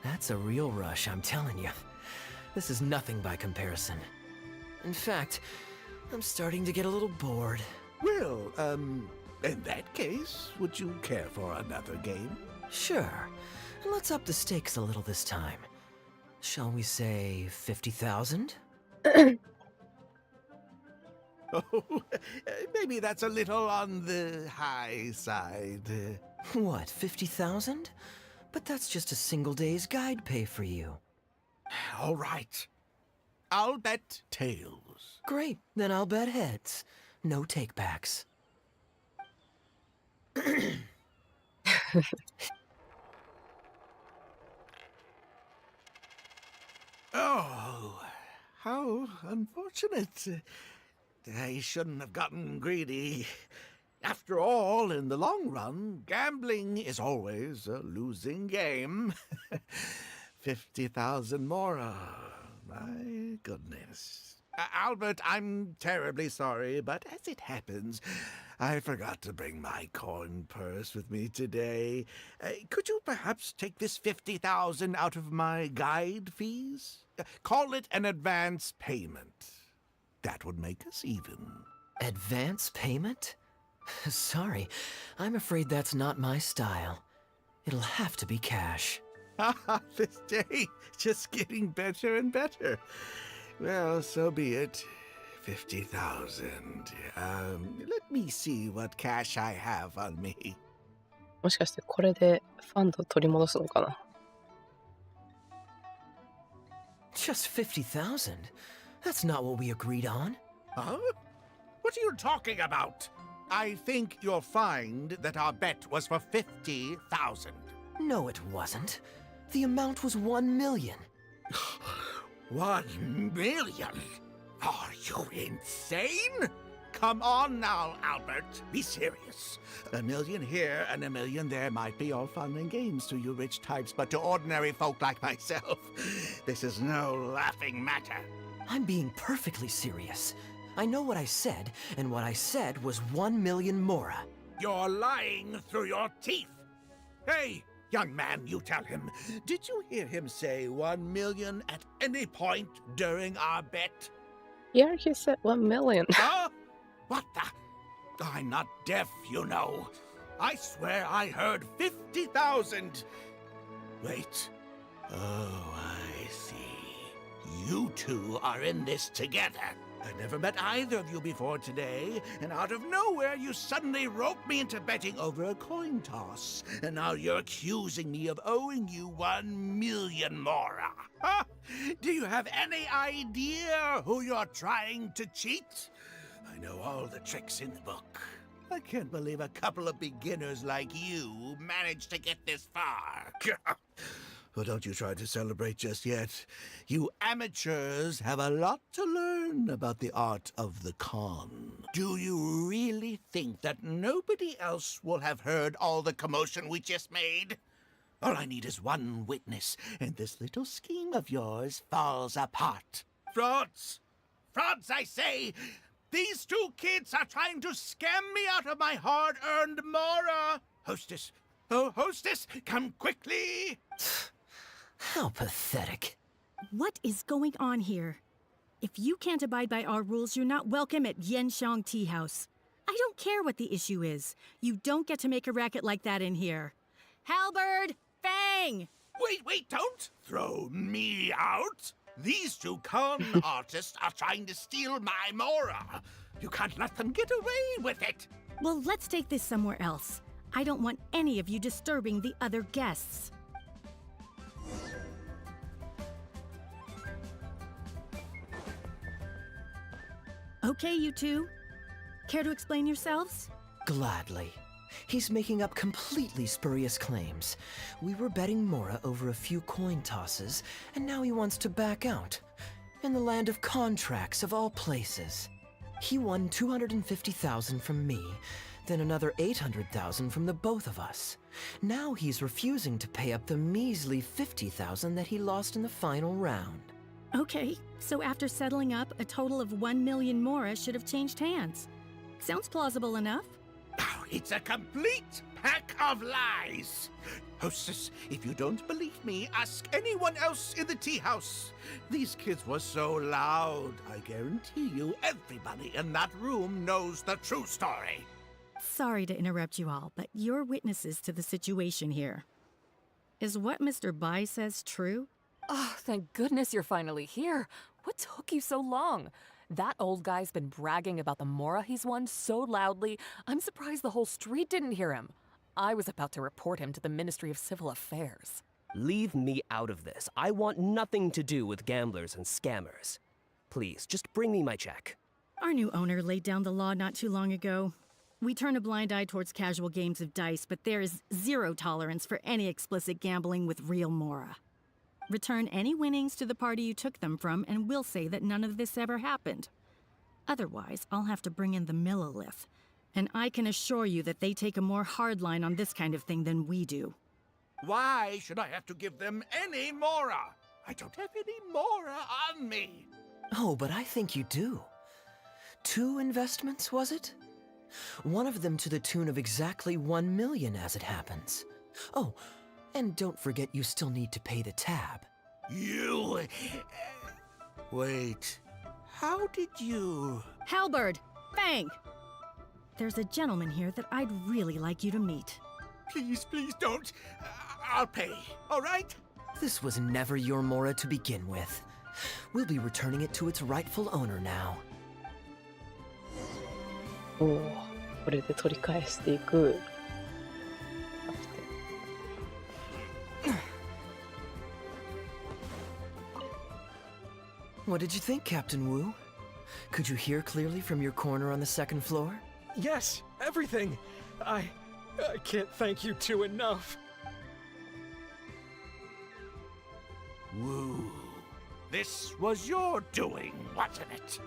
That's a real rush, I'm telling you. This is nothing by comparison. In fact, I'm starting to get a little bored. Well, in that case, would you care for another game? Sure. Let's up the stakes a little this time. Shall we say 50,000? Oh, maybe that's a little on the high side. What, 50,000? But that's just a single day's guide pay for you. All right. I'll bet tails. Great, then I'll bet heads. No takebacks. Oh, how unfortunate. I shouldn't have gotten greedy. After all, in the long run, gambling is always a losing game. 50,000 more. My goodness. Albert, I'm terribly sorry, but as it happens, I forgot to bring my coin purse with me today. Could you perhaps take this 50,000 out of my guide fees? Call it an advance payment. That would make us even. Advance payment? Sorry, I'm afraid that's not my style. It'll have to be cash. This day, just getting better and better. Well, so be it. 50,000. Let me see what cash I have on me. もしかしてこれでファンドを取り戻すのかな? Just 50,000? That's not what we agreed on. Huh? What are you talking about? I think you'll find that our bet was for 50,000. No, it wasn't. The amount was 1 million. 1 million? Are you insane? Come on now, Albert. Be serious. A million here and a million there might be all fun and games to you rich types, but to ordinary folk like myself, this is no laughing matter. I'm being perfectly serious. I know what I said, and what I said was 1 million mora. You're lying through your teeth. Hey, young man, you tell him. Did you hear him say 1 million at any point during our bet? Yeah, he said 1 million. Huh? What the? I'm not deaf, you know. I swear I heard 50,000. Wait. Oh, I see. You two are in this together. I never met either of you before today, and out of nowhere you suddenly roped me into betting over a coin toss. And now you're accusing me of owing you 1 million mora. Huh? Do you have any idea who you're trying to cheat? I know all the tricks in the book. I can't believe a couple of beginners like you managed to get this far. Well, don't you try to celebrate just yet. You amateurs have a lot to learn about the art of the con. Do you really think that nobody else will have heard all the commotion we just made? All I need is one witness, and this little scheme of yours falls apart. Frauds! Frauds, I say! These two kids are trying to scam me out of my hard-earned mora! Hostess! Oh, hostess, come quickly! How pathetic. What is going on here? If you can't abide by our rules, you're not welcome at Yenshang Tea House. I don't care what the issue is. You don't get to make a racket like that in here. Halberd! Fang! Wait, don't throw me out! These two con artists are trying to steal my mora. You can't let them get away with it. Well, let's take this somewhere else. I don't want any of you disturbing the other guests. Okay, you two. Care to explain yourselves? Gladly. He's making up completely spurious claims. We were betting mora over a few coin tosses, and now he wants to back out. In the land of contracts, of all places. He won 250,000 from me, then another 800,000 from the both of us. Now he's refusing to pay up the measly 50,000 that he lost in the final round. Okay, so after settling up, a total of 1 million mora should have changed hands. Sounds plausible enough. Oh, it's a complete pack of lies. Hostess, if you don't believe me, ask anyone else in the tea house. These kids were so loud. I guarantee you everybody in that room knows the true story. Sorry to interrupt you all, but you're witnesses to the situation here. Is what Mr. Bai says true? Oh, thank goodness you're finally here. What took you so long? That old guy's been bragging about the mora he's won so loudly, I'm surprised the whole street didn't hear him. I was about to report him to the Ministry of Civil Affairs. Leave me out of this. I want nothing to do with gamblers and scammers. Please, just bring me my check. Our new owner laid down the law not too long ago. We turn a blind eye towards casual games of dice, but there is zero tolerance for any explicit gambling with real mora. Return any winnings to the party you took them from, and we'll say that none of this ever happened. Otherwise, I'll have to bring in the millilith. And I can assure you that they take a more hard line on this kind of thing than we do. Why should I have to give them any mora? I don't have any mora on me. Oh, but I think you do. 2 investments, was it? One of them to the tune of exactly 1 million as it happens. Oh, and don't forget you still need to pay the tab. You... Wait. How did you... Halberd! Fang! There's a gentleman here that I'd really like you to meet. Please don't. I'll pay, all right? This was never your mora to begin with. We'll be returning it to its rightful owner now. おお、これで取り返していく。What did you think, Captain Wu? Could you hear clearly from your corner on the second floor? Yes, everything. I can't thank you two enough. Woo. This was your doing, wasn't it?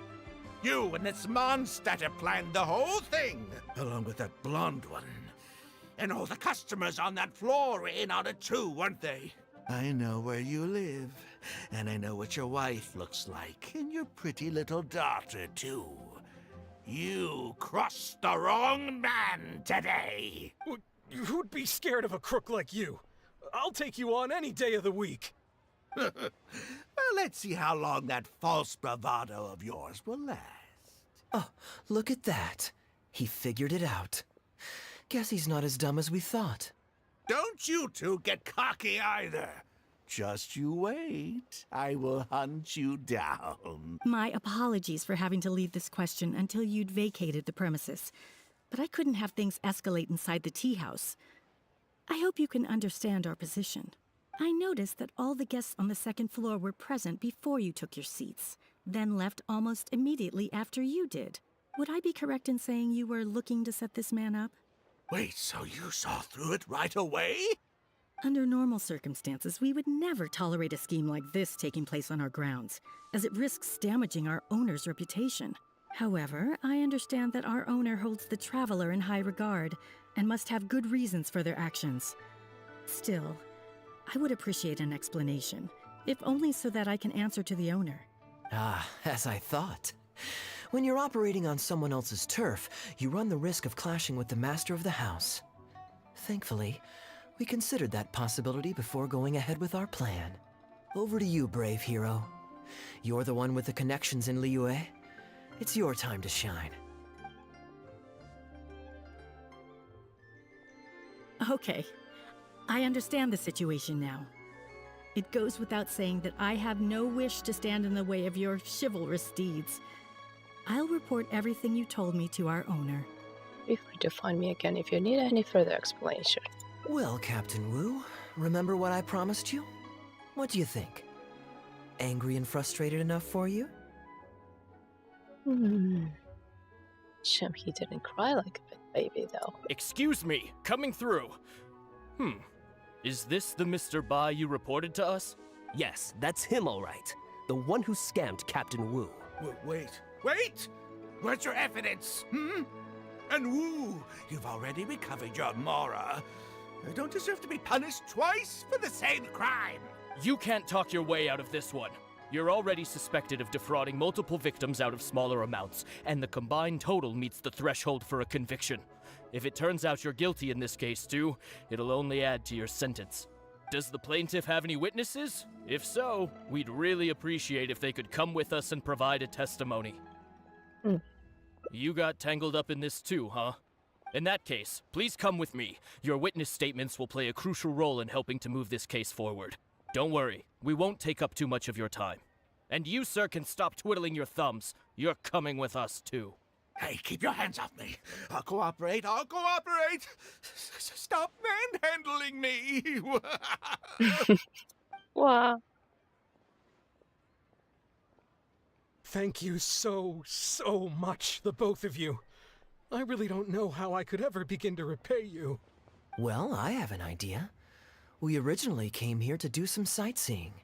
You and this monster planned the whole thing, along with that blonde one. And all the customers on that floor in on it too, weren't they? I know where you live, and I know what your wife looks like, and your pretty little daughter too. You crossed the wrong man today. Who'd be scared of a crook like you? I'll take you on any day of the week. Well, let's see how long that false bravado of yours will last. Oh, look at that. He figured it out. Guess he's not as dumb as we thought. Don't you two get cocky either. Just you wait. I will hunt you down. My apologies for having to leave this question until you'd vacated the premises. But I couldn't have things escalate inside the tea house. I hope you can understand our position. I noticed that all the guests on the second floor were present before you took your seats, then left almost immediately after you did. Would I be correct in saying you were looking to set this man up? Wait, so you saw through it right away? Under normal circumstances, we would never tolerate a scheme like this taking place on our grounds, as it risks damaging our owner's reputation. However, I understand that our owner holds the traveler in high regard and must have good reasons for their actions. Still, I would appreciate an explanation, if only so that I can answer to the owner. Ah, as I thought. When you're operating on someone else's turf, you run the risk of clashing with the master of the house. Thankfully, we considered that possibility before going ahead with our plan. Over to you, brave hero. You're the one with the connections in Liyue. It's your time to shine. Okay, I understand the situation now. It goes without saying that I have no wish to stand in the way of your chivalrous deeds. I'll report everything you told me to our owner. Feel free to find me again if you need any further explanation. Well, Captain Wu, remember what I promised you? What do you think? Angry and frustrated enough for you? Shem, he didn't cry like a baby, though. Excuse me, coming through. Is this the Mr. Bai you reported to us? Yes, that's him all right. The one who scammed Captain Wu. Wait! Where's your evidence? And Wu, you've already recovered your Mora. You don't deserve to be punished twice for the same crime. You can't talk your way out of this one. You're already suspected of defrauding multiple victims out of smaller amounts, and the combined total meets the threshold for a conviction. If it turns out you're guilty in this case too, it'll only add to your sentence. Does the plaintiff have any witnesses? If so, we'd really appreciate if they could come with us and provide a testimony. You got tangled up in this too, huh? In that case, please come with me. Your witness statements will play a crucial role in helping to move this case forward. Don't worry, we won't take up too much of your time. And you, sir, can stop twiddling your thumbs. You're coming with us too. Hey, keep your hands off me. I'll cooperate. Stop manhandling me. Wow. Thank you so much, the both of you. I really don't know how I could ever begin to repay you. Well, I have an idea. We originally came here to do some sightseeing.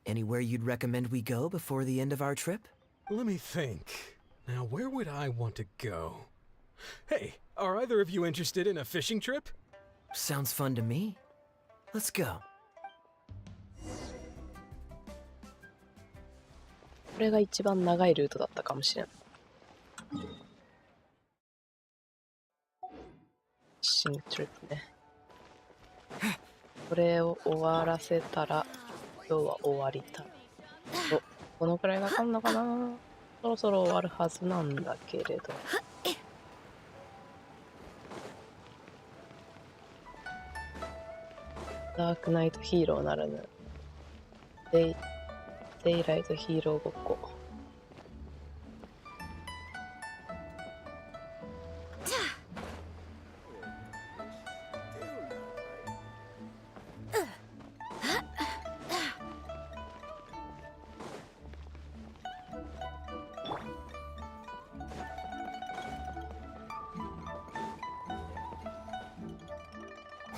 Anywhere you'd recommend we go before the end of our trip? Let me think. Now, where would I want to go? Hey, are either of you interested in a fishing trip? Sounds fun to me. Let's go. これが一番長いルートだったかもしれん。新トリップね。これを終わらせたら今日は終わりたい。このくらいがかんのかな。そろそろ終わるはずなんだけれど。ダークナイトヒーローならぬデイライトヒーローごっこ。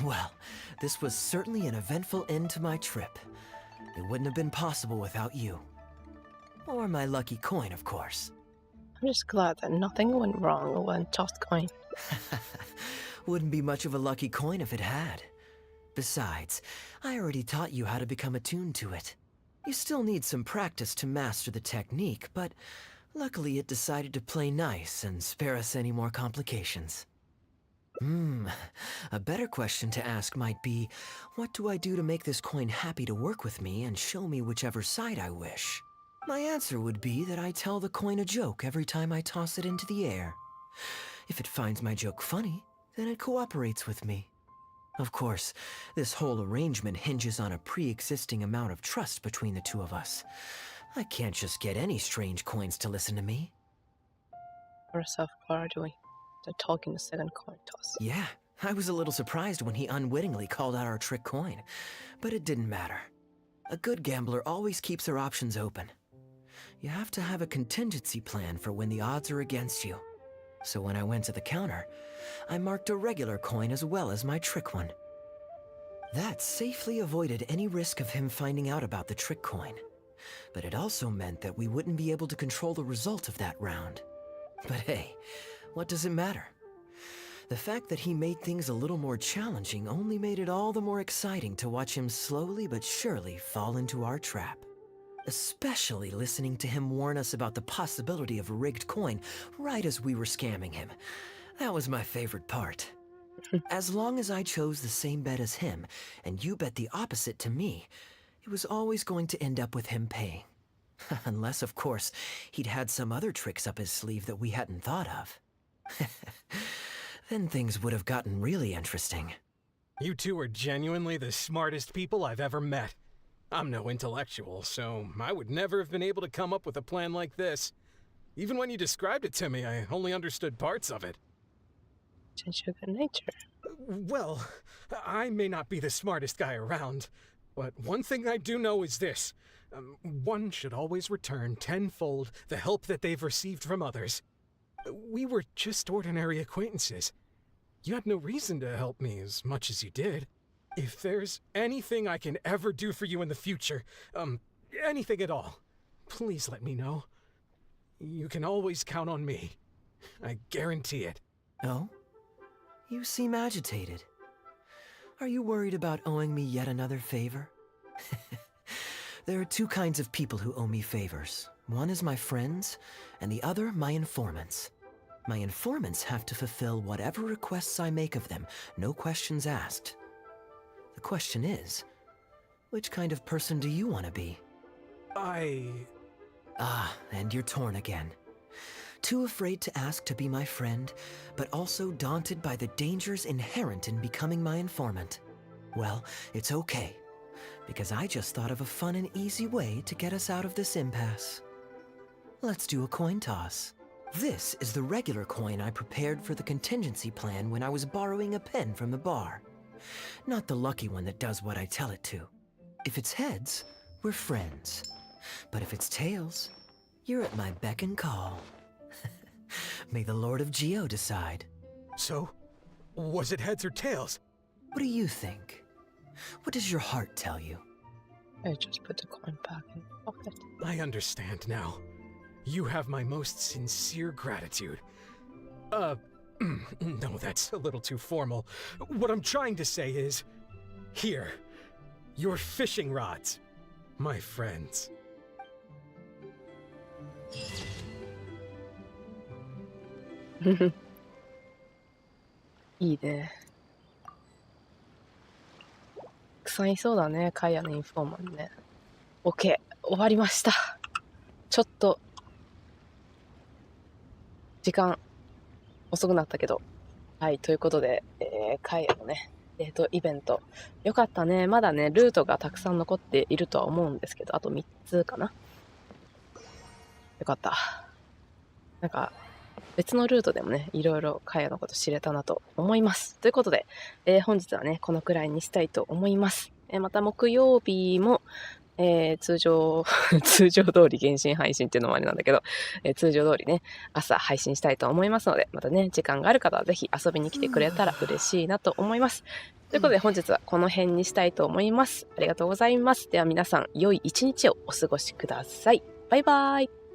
Well, this was certainly an eventful end to my trip. It wouldn't have been possible without you. Or my lucky coin, of course. I'm just glad that nothing went wrong when tossed coin. Wouldn't be much of a lucky coin if it had. Besides, I already taught you how to become attuned to it. You still need some practice to master the technique, but luckily it decided to play nice and spare us any more complications. A better question to ask might be, what do I do to make this coin happy to work with me and show me whichever side I wish? My answer would be that I tell the coin a joke every time I toss it into the air. If it finds my joke funny, then it cooperates with me. Of course, this whole arrangement hinges on a pre-existing amount of trust between the two of us. I can't just get any strange coins to listen to me. Or self-clarity. They're talking the second coin toss. Yeah, I was a little surprised when he unwittingly called out our trick coin, but it didn't matter. A good gambler always keeps their options open. You have to have a contingency plan for when the odds are against you. So when I went to the counter, I marked a regular coin as well as my trick one. That safely avoided any risk of him finding out about the trick coin. But it also meant that we wouldn't be able to control the result of that round. But hey, what does it matter? The fact that he made things a little more challenging only made it all the more exciting to watch him slowly but surely fall into our trap. Especially listening to him warn us about the possibility of a rigged coin right as we were scamming him. That was my favorite part. As long as I chose the same bet as him, and you bet the opposite to me, it was always going to end up with him paying. Unless, of course, he'd had some other tricks up his sleeve that we hadn't thought of. Then things would have gotten really interesting. You two are genuinely the smartest people I've ever met. I'm no intellectual, so I would never have been able to come up with a plan like this. Even when you described it to me, I only understood parts of it. Since you're good nature. Well, I may not be the smartest guy around, but one thing I do know is this. One should always return tenfold the help that they've received from others. We were just ordinary acquaintances. You had no reason to help me as much as you did. If there's anything I can ever do for you in the future, anything at all, please let me know. You can always count on me. I guarantee it. Oh? You seem agitated. Are you worried about owing me yet another favor? There are two kinds of people who owe me favors. One is my friends, and the other my informants. My informants have to fulfill whatever requests I make of them, no questions asked. The question is, which kind of person do you want to be? And you're torn again. Too afraid to ask to be my friend, but also daunted by the dangers inherent in becoming my informant. Well, it's okay, because I just thought of a fun and easy way to get us out of this impasse. Let's do a coin toss. This is the regular coin I prepared for the contingency plan when I was borrowing a pen from the bar. Not the lucky one that does what I tell it to. If it's heads, we're friends. But if it's tails, you're at my beck and call. May the Lord of Geo decide. So, was it heads or tails? What do you think? What does your heart tell you? I just put the coin back in the pocket. I understand now. You have my most sincere gratitude. No, that's a little too formal. What I'm trying to say is, here, your fishing rods, my friends. いいね。たくさんいそうだね、カイアのインフォーマンね。OK、終わりました。ちょっと、時間、遅くなったけど。はい、ということで、カイアのね、デートイベント。よかったね。まだね、ルートがたくさん残っているとは思うんですけど、あと3つかな。よかった。なんか、別のルートでもね、いろいろカイアのこと知れたなと思います。ということで、本日はね、このくらいにしたいと思います。また木曜日も、通常通常通り原神配信っていうのもあれなんだけど、通常通りね朝配信したいと思いますので、またね時間がある方はぜひ遊びに来てくれたら嬉しいなと思います。ということで本日はこの辺にしたいと思います。ありがとうございます。では皆さん良い一日をお過ごしください。バイバイ。